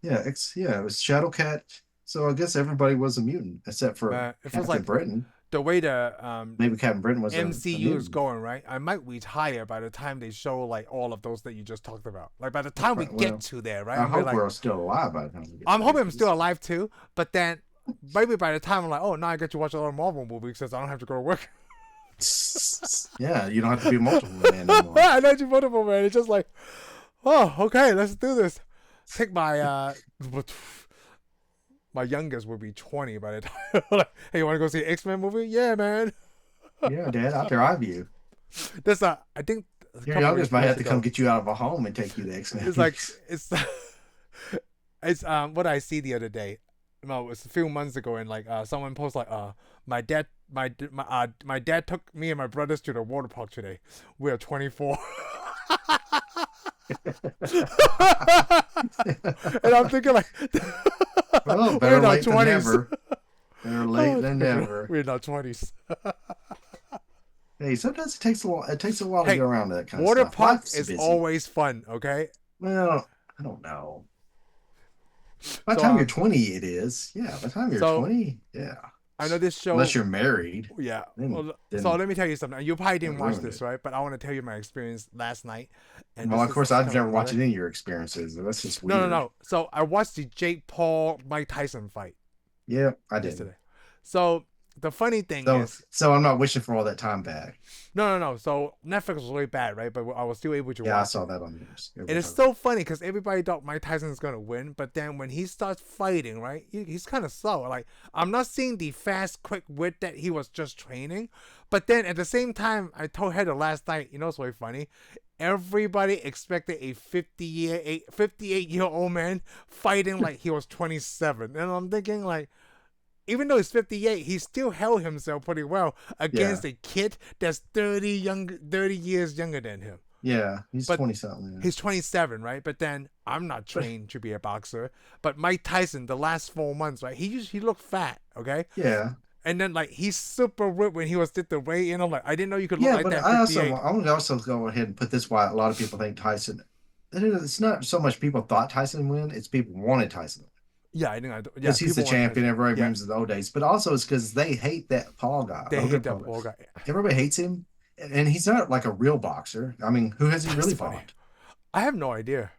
Yeah, it was Shadowcat. So I guess everybody was a mutant except for Man, it feels Captain like Britain. the way the Maybe Captain Britain was a MCU is mutant. going, right? I might retire by the time they show like all of those that you just talked about. Like by the time we Right, get well, to there, right? I I'm gonna hope like, we're still alive by the time we get I'm to hoping I'm there. still alive too. But then maybe by the time I'm like, oh, now I get to watch a lot of Marvel movies since I don't have to go to work. Yeah, you don't have to be a multiple man anymore. I know you multiple man. It's just like, oh, okay, let's do this. Take my my youngest will be 20 by the time. Like, hey, you want to go see an X-Men movie? Yeah, man. Yeah, Dad, I'll drive you. That's I think a Your couple youngest might years have to come ago, get you out of a home and take you to X-Men. it's like it's it's what I see the other day. No, it was a few months ago, and like someone posted like my dad took me and my brothers to the water park today. We are 24. And I'm thinking like, Well, we're better in our late than 20s. never. Better late than never. We're in our 20s. Hey, sometimes it takes a while to Hey, get around to that kind of water stuff. park Life's is busy. always fun. Okay. Well, I don't know. By the So time you're 20, it is. Yeah, by the time you're so 20, yeah. I know this show. Unless you're married, Yeah. then Well, so then let me tell you something. You probably it didn't watch ruined this, it. right? But I want to tell you my experience last night. And Well, this of is course, I've kind never of watched ironic. any of your experiences. That's just No, no, weird. no. So I watched the Jake Paul Mike Tyson fight Yeah, I did. yesterday. So the funny thing So, is, so I'm not wishing for all that time back. no. So Netflix was really bad, right? But I was still able to Yeah, I watch saw it. that on news. And it's so funny because everybody thought Mike Tyson is gonna win, but then when he starts fighting, right, he's kind of slow. Like I'm not seeing the fast, quick wit that he was just training, but then at the same time, I told Heather last night, you know, it's really funny. Everybody expected a 58-year-old man fighting like he was 27, and I'm thinking like, even though he's 58, he still held himself pretty well Yeah, against a kid that's 30 years younger than him. yeah, he's But 20 something. Yeah. he's 27, right? But then I'm not But trained to be a boxer. But Mike Tyson, the last 4 months, right? He looked fat, okay? yeah, And then like he's super ripped when he was did the weigh in. I'm like, I didn't know you could look yeah, like but that. I 58. want to also go ahead and put this why a lot of people think Tyson. It's not so much people thought Tyson win; it's people wanted Tyson Yeah, I think I do. Yeah, because he's the people want champion. Tyson. Everybody Yeah, remembers the old days, but also it's because they hate that Paul guy, they Logan hate that Paul. poor guy. Everybody hates him, and he's not like a real boxer. I mean, who has he That's really funny. fought? I have no idea.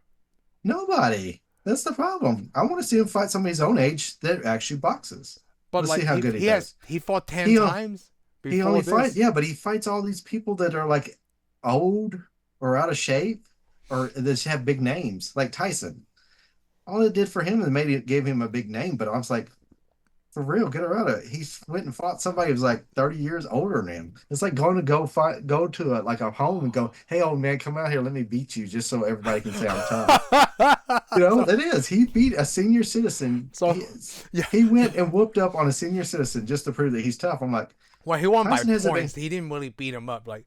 Nobody. That's the problem. I want to see him fight somebody his own age that actually boxes. But Let's like see how good he does. he fought 10 He times he before only this. fights, yeah, but he fights all these people that are like old or out of shape or that just have big names, like Tyson. All it did for him is maybe it gave him a big name, but I was like, for real, get her out of it. He went and fought somebody who was like 30 years older than him. It's like going to go to a home and go, hey, old man, come out here, let me beat you, just so everybody can say I'm tough. You know, So, it is. He beat a senior citizen. so yeah. He went and whooped up on a senior citizen just to prove that he's tough. I'm like, Well, he won by Tyson hasn't been, points. He didn't really beat him up. Like,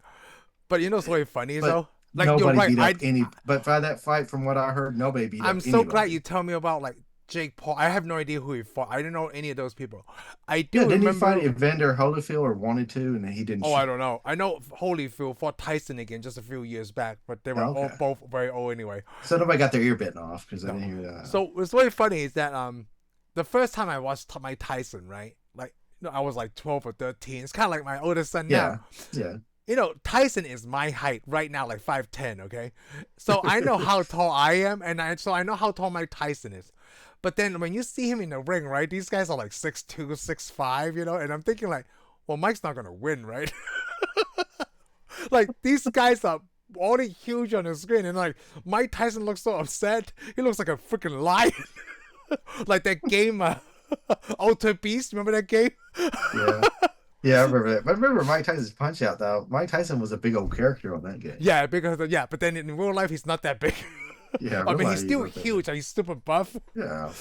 but you know what's really funny is but though? Like you're nobody right. beat up any. But by that fight, from what I heard, nobody beat up I'm so anybody. glad you tell me about like Jake Paul. I have no idea who he fought. I didn't know any of those people. I do Yeah, didn't remember. he fight Evander Holyfield or wanted to, and then he didn't? Oh, I don't know. I know Holyfield fought Tyson again just a few years back, but they were Oh, all okay. both very old anyway. So nobody got their ear bitten off because I No. didn't hear that. So what's really funny is that the first time I watched Mike Tyson, right? Like, I was like 12 or 13. It's kind of like my oldest son now. Yeah, You know, Tyson is my height right now, like 5'10", okay? So I know how tall I am, and so I know how tall Mike Tyson is. But then when you see him in the ring, right, these guys are like 6'2", 6'5", you know? And I'm thinking like, well, Mike's not going to win, right? Like, these guys are already huge on the screen, and like Mike Tyson looks so upset. He looks like a freaking lion, like that game, Ultra Beast. Remember that game? Yeah. Yeah, I remember that. But I remember Mike Tyson's Punch Out though. Mike Tyson was a big old character on that game. Yeah, because yeah, but then in real life he's not that big. Yeah, I mean real he's life, still was huge. Like, he's super buff. Yeah.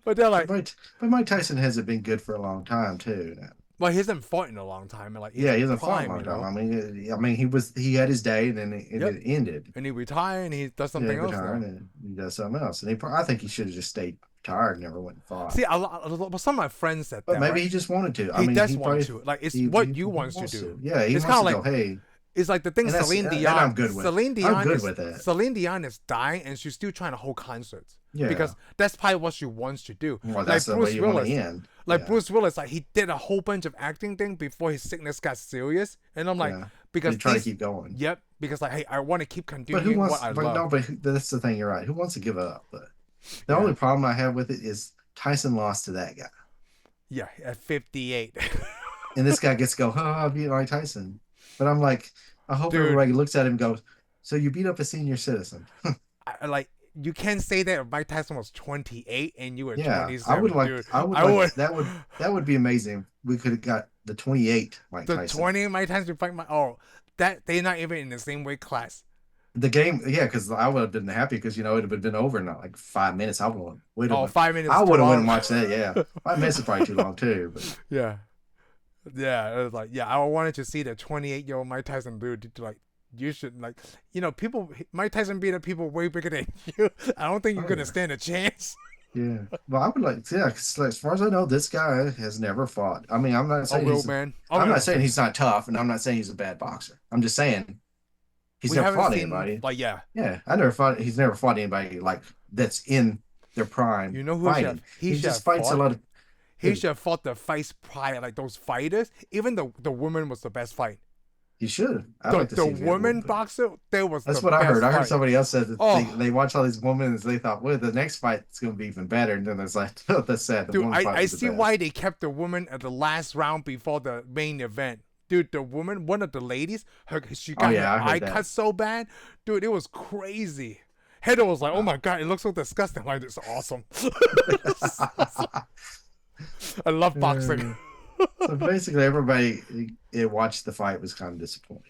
But they're like, But Mike Tyson hasn't been good for a long time too. well, he hasn't fought in a long time, and like he's Yeah, he in hasn't fought in prime, a long you time. know. I mean, he had his day, and then Yep. it ended. And he retired, and he does Yeah, something he else retired, now. and he does something else. And I think he should have just stayed retired and never went and fought. See, but some of my friends said But that, maybe right? he just wanted to. I He mean, does he want probably to. Like, it's he what he you wants to wants do. Yeah, he It's wants kind to of go. like, Hey, it's like the thing and Celine and Dion. I'm good with. Celine Dion I'm good is with that. Celine Dion is dying, and she's still trying to hold concerts. Yeah. Because that's probably what she wants to do. Well, Like that's the way Bruce you want Willis. to end. Like Yeah. Bruce Willis, like he did a whole bunch of acting thing before his sickness got serious, and I'm like, Yeah. because You try to these- keep going. Yep, because like, hey, I want to keep But who continuing wants? what I But love. no, that's the thing. You're right. Who wants to give up? But the Yeah. only problem I have with it is Tyson lost to that guy, Yeah, at 58. and this guy gets to go, "Oh, I beat Mike Tyson." But I'm like, I hope Dude. everybody looks at him and goes, "So you beat up a senior citizen?" Like you can't say that if Mike Tyson was 28 and you were Yeah, 27. I would like. Dude. I would I like. would- That would be amazing. We could have got the 28 Mike The Tyson. 20 Mike Tyson fight that they're not even in the same weight class. The game, yeah, because I would have been happy because it would have been over in like 5 minutes. I would have. 5 minutes. I too would have went long. and watched that. Yeah, 5 minutes is probably too long too. But Yeah. Yeah, it was like, yeah, I wanted to see the 28-year-old Mike Tyson dude. Like, you should, like, people, Mike Tyson beat up people way bigger than you. I don't think you're Oh, going to yeah. stand a chance. yeah, well, I would like. Yeah, 'cause as far as I know, this guy has never fought. I mean, I'm not Oh, saying real man. I'm not saying he's not tough, and I'm not saying he's a bad boxer. I'm just saying he's We never haven't fought seen, anybody. like, yeah. Yeah, he's never fought anybody like that's in their prime. You know who fighting. he should just have fights a fought? lot of. He should have fought the fights prior, like those fighters. Even the woman was the best fight. He should. I'd The, like to the see if he had woman one, but- boxer, there was That's the what I heard. best I heard fight. somebody else said that Oh. they watch all these women and they thought, well, the next fight's going to be even better. And then it's like, oh, that's sad. The Dude, woman fight I was the see best. why they kept the woman at the last round before the main event. Dude, the woman, one of the ladies, she got yeah, I her heard eye that. cut so bad. Dude, it was crazy. Heather was like, oh my God, it looks so disgusting. Like, it's awesome. I love boxing. So basically, everybody it watched the fight was kind of disappointed.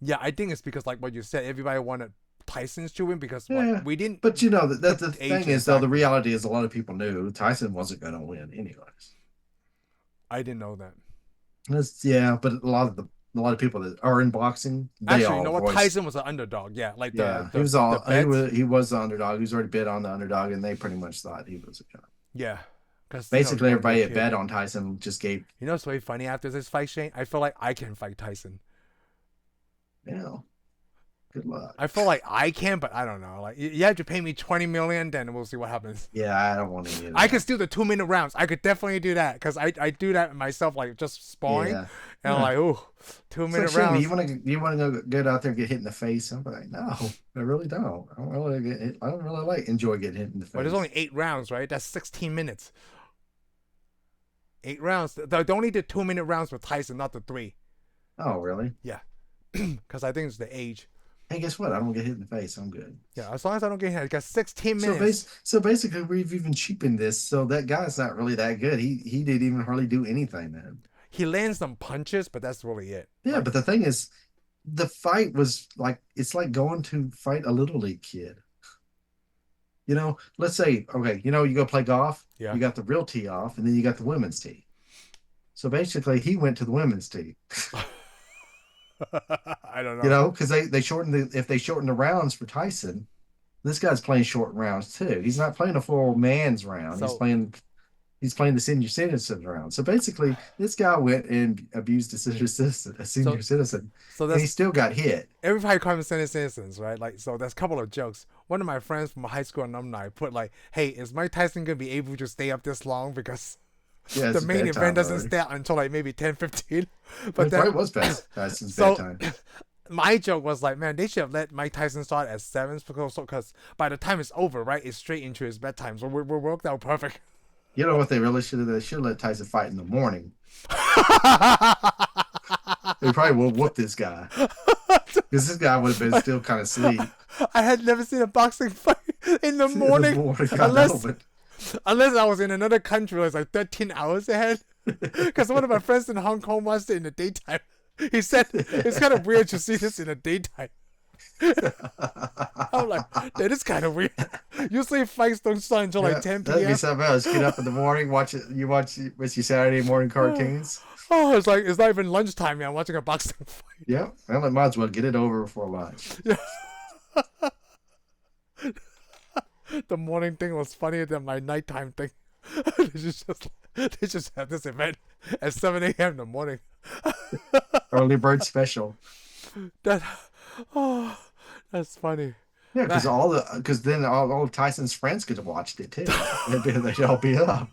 Yeah, I think it's because, like what you said, everybody wanted Tyson's to win because Yeah, what, we didn't. But that the Age thing is is, though, the back. reality is a lot of people knew Tyson wasn't going to win anyways. I didn't know that. But a lot of people that are in boxing, they Actually, all you know what? voiced- Tyson was an underdog. Yeah, like Yeah, the he was all the bets. he was the underdog. He was already bet on the underdog, and they pretty much thought he was a guy. Yeah, because Basically, everybody that bet on Tyson just gave, You know what's really funny after this fight, Shane? I feel like I can fight Tyson. good luck. I feel like I can, but I don't know. Like you have to pay me $20 million, then we'll see what happens. Yeah, I don't want to. I could still the 2-minute rounds. I could definitely do that because I do that myself, like just sparring, Yeah. and I'm like, ooh, 2-minute It's like, rounds. you want to go get out there and get hit in the face? I'm like, no, I really don't. I don't really get hit. I don't really enjoy getting hit in the face. But there's only 8 rounds, right? That's 16 minutes. 8 rounds. They only did 2-minute rounds with Tyson, not the 3. Oh, really? Because I think it's the age. Hey, guess what? I don't get hit in the face. I'm good. Yeah, as long as I don't get hit, I got 16 minutes. So basically, we've even cheapened this. So that guy's not really that good. He didn't even hardly do anything then. He lands some punches, but that's really it. Yeah, but the thing is, the fight was like it's like going to fight a little league kid. Let's say, okay, you go play golf. Yeah. You got the real tee off, and then you got the women's tee. So basically, he went to the women's tee. I don't know. Because they shortened if they shorten the rounds for Tyson, this guy's playing short rounds too. He's not playing a full man's round. So- He's playing the senior citizen round. So basically, this guy went and abused a senior citizen, So and he that's still got hit. everybody calls him senior citizens, right? Like, so there's a couple of jokes. One of my friends from a high school alumni put like, "Hey, is Mike Tyson gonna be able to stay up this long because Yeah, the it's main bedtime event doesn't already. start until like maybe 10:15?" But But it then probably was past Tyson's So- bedtime. my joke was like, man, they should have let Mike Tyson start at 7 because by the time it's over, right, it's straight into his bedtime. So we're worked out perfect. You know what they really should have? They should have let Tyson fight in the morning. They probably will whoop this guy because this guy would have been still kind of asleep I had never seen a boxing fight in the in the morning, morning. I know, unless but unless I was in another country, it was like 13 hours ahead. Because one of my friends in Hong Kong watched it in the daytime. He said it's kind of weird to see this in the daytime. I'm like, that is kind of weird. Usually fights don't start until like yeah, 10 that'd be p.m. something else. Get up in the morning, watch it. You watch your Saturday morning cartoons. Oh, it's like it's not even lunchtime yet. I'm watching a boxing fight. Yeah, well, I might as well get it over before lunch. Yeah. The morning thing was funnier than my nighttime thing. They just have this event at 7 a.m. in the morning. Early bird special. That oh, that's funny. Yeah, because then all Tyson's friends could have watched it too. They'd all be up.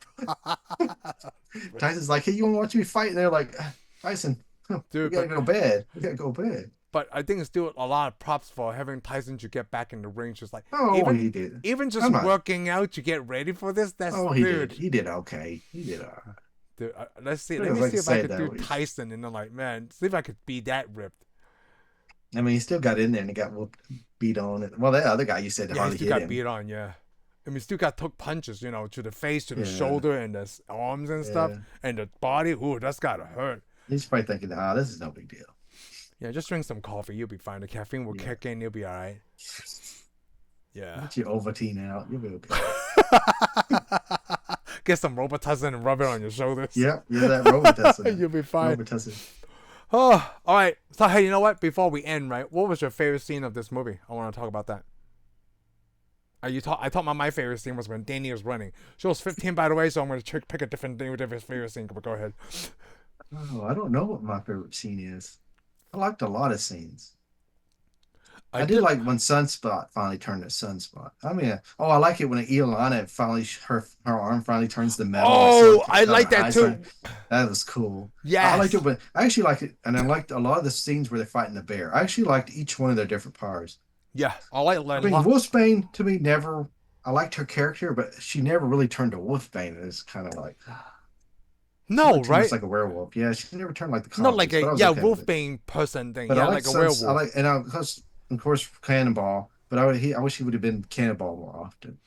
Tyson's like, "Hey, you want to watch me fight?" And they're like, "Tyson, we Dude, gotta go to bed. We gotta go to bed." but I think it's still a lot of props for having Tyson to get back in the ring. Just like Oh, even he did. even just working out to get ready for this. That's Oh, he dude. did. He did okay. He did. Dude, let's see. Yeah, Let me like see I if I said, could do that was- Tyson, and I'm like, man, see if I could be that ripped. I mean, he still got in there and he got beat on. Well, that other guy you said Yeah, he hardly still hit got him. beat on. Yeah, I mean, still got took punches, to the face, to the Yeah. shoulder, and the arms and stuff, Yeah. and the body. Ooh, that's gotta hurt. He's probably thinking, this is no big deal. Yeah, just drink some coffee. You'll be fine. The caffeine will Yeah. kick in. You'll be all right. Yeah. Get your Ovaltine out. You'll be okay. Get some Robitussin and rub it on your shoulders. Yep, you're that Robitussin. You'll be fine. Robitussin. Oh, all right. So, hey, you know what? Before we end, right? What was your favorite scene of this movie? I want to talk about that. I thought about my favorite scene was when Danny was running. She was 15, by the way, so I'm going to pick a different favorite scene. But go ahead. Oh, I don't know what my favorite scene is. I liked a lot of scenes. I did like when Sunspot finally turned to Sunspot. I mean, I like it when Iolana finally her arm finally turns to metal. Oh, I like that too. That was cool. Yeah, I liked it, but I actually liked it, and I liked a lot of the scenes where they're fighting the bear. I actually liked each one of their different powers. Yeah, I mean, Wolfsbane to me never. I liked her character, but she never really turned to Wolfbane. It's kind of like. No, right? It's like a werewolf. Yeah, she never turned like the comics. Not like a okay Wolfbane person thing. But Yeah, I like a werewolf. I like, and of course Cannonball. But I wish he would have been Cannonball more often.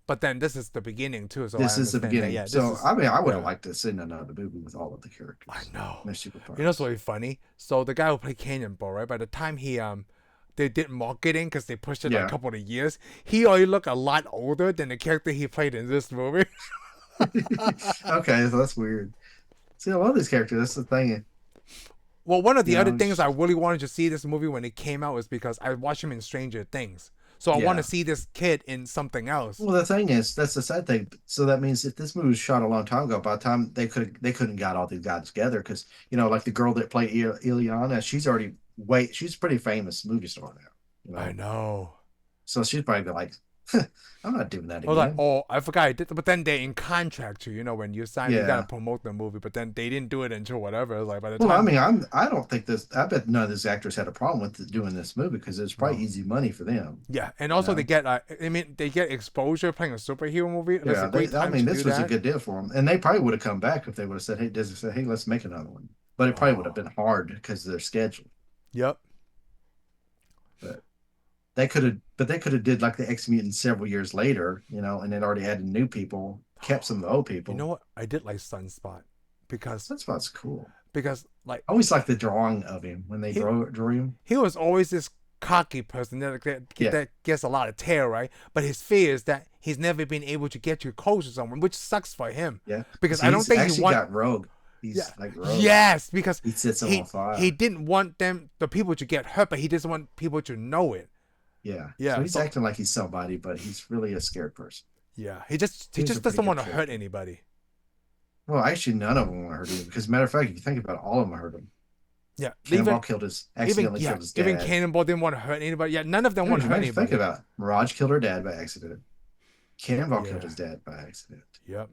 But then this is the beginning too. So this is the beginning. Yeah, so I mean, I would have liked to see another movie with all of the characters. I know. Their superpowers. You know what's really funny? So the guy who played Cannonball, right? By the time they did marketing because they pushed it like a couple of years, he already looked a lot older than the character he played in this movie. Okay, so that's weird. See, I love these characters. That's the thing. Well, one of the other things I really wanted to see this movie when it came out was because I watched him in Stranger Things. So I want to see this kid in something else. Well, the thing is, that's the sad thing. So that means if this movie was shot a long time ago, by the time they couldn't got all these guys together because like the girl that played Ileana, she's a pretty famous movie star now. I know. So she's probably like, I'm not doing that again. I was like, oh, I forgot I did, but then they're in contract to, when you sign, you gotta promote the movie. But then they didn't do it until whatever. It was like by the time. Well, I mean, I don't think I bet none of these actors had a problem with doing this movie because it's probably easy money for them. Yeah, and also they get, they get exposure playing a superhero movie. Yeah, this was a good deal for them, and they probably would have come back if they would have said, hey, let's make another one. But it probably would have been hard because of their schedule. Yep. But they could have did like the X Mutants several years later, and then already added new people, kept some of the old people. You know what? I did like Sunspot because Sunspot's cool. Because I always like the drawing of him when they drew him. He was always this cocky person that gets a lot of tear, right? But his fear is that he's never been able to get too close to someone, which sucks for him. Yeah, because I don't think he got rogue. He's like rogue. Yes, because he sets them on fire. He didn't want the people to get hurt, but he doesn't want people to know it. Yeah. Yeah. So he's acting like he's somebody, but he's really a scared person. Yeah. He just doesn't want to hurt anybody. Well, actually, none of them want to hurt him. Because, matter of fact, if you think about it, all of them hurt him. Yeah. Cannonball accidentally killed his dad. Even Cannonball didn't want to hurt anybody. Yeah, none of them want to hurt anybody. Think about it. Mirage killed her dad by accident. Cannonball killed his dad by accident. Yep.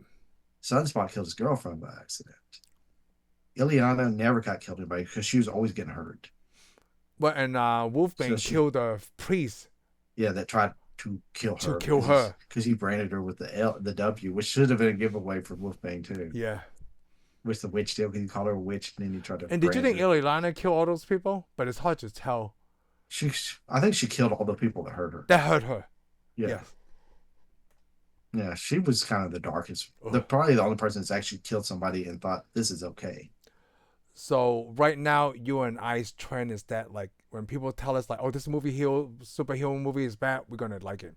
Sunspot killed his girlfriend by accident. Ileana never got killed anybody because she was always getting hurt. Well, and Wolfbane killed a priest. Yeah, that tried to kill her. Because he branded her with the W, which should have been a giveaway for Wolfbane too. Yeah. with the witch deal. He called her a witch, and then he tried to And did you brand think her. Ileana killed all those people? But it's hard to tell. She, I think she killed all the people that hurt her. That hurt her. Yeah, Yes. yeah. She was kind of the darkest. The Ugh. probably the only person that's actually killed somebody and thought this is okay. So right now, you and I's trend is that like when people tell us like, "Oh, this superhero movie is bad," we're gonna like it.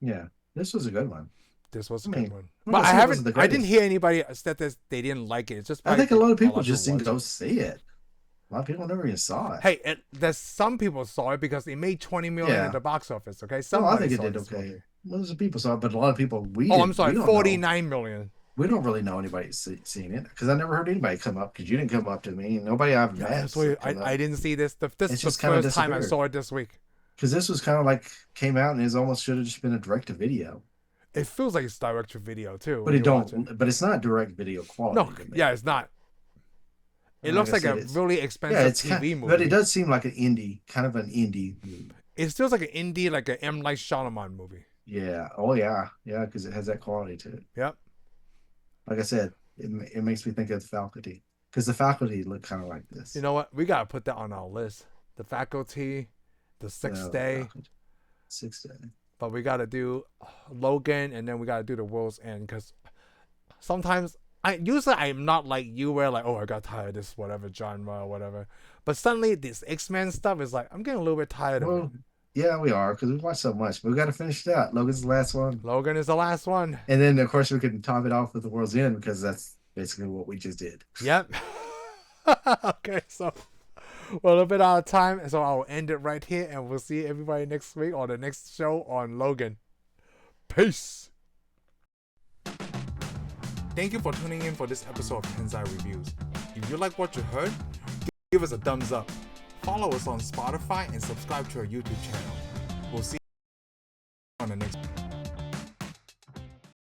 Yeah, this was a good one. This was I a good mean, one, I'm not but gonna say it wasn't the I didn't greatest. hear anybody said this. They didn't like it. It's just I probably think a lot of a lot people of just didn't watch go it. see it. A lot of people never even saw it. Hey, there's some people saw it because it made 20 million at Yeah. the box office. Okay, Well, I somebody think it saw did this okay. movie. Most of the people saw it, but a lot of people we Oh, I'm didn't. We sorry, don't know. 49 million. We don't really know anybody seen it because I never heard anybody come up because you didn't come up to me. Nobody I've Yeah, met that's why come up. I didn't see this. This It's is the just kind of first time I disappeared saw it this week. because this was kind of like came out and it almost should have just been a direct to video, It feels like it's direct to video too but when it you watch it. don't. But it's not direct video quality No, to me. yeah, it's not. It Like looks I like said, a it's really yeah, expensive it's kind, TV but it movie. does seem like an indie, kind of an indie movie. It feels like an indie, like an M. Night Shyamalan movie. Yeah. Oh yeah. Yeah. Because it has that quality to it. Yep. Like I said, it makes me think of the faculty because the faculty look kind of like You this. know what? We gotta put that on our list. The Faculty, the You Sixth know, the Day, faculty. 6 day. but we gotta do Logan, and then we gotta do the World's End because sometimes I'm not like you where like, oh, I got tired of this whatever genre or whatever, but suddenly this X-Men stuff is like I'm getting a little bit tired of it. Well, yeah, we are because we watched so much, but we got to finish it out. Logan's the last one, Logan is the last one. and then of course we can top it off with the World's End because that's basically what we just did. Yep. Okay, so we're a little bit out of time, so I'll end it right here, and we'll see everybody next week on the next show on Logan. Peace. Thank you for tuning in for this episode of Tensai Reviews. If you like what you heard, give us a thumbs up. Follow us on Spotify and subscribe to our YouTube channel. We'll see you on the next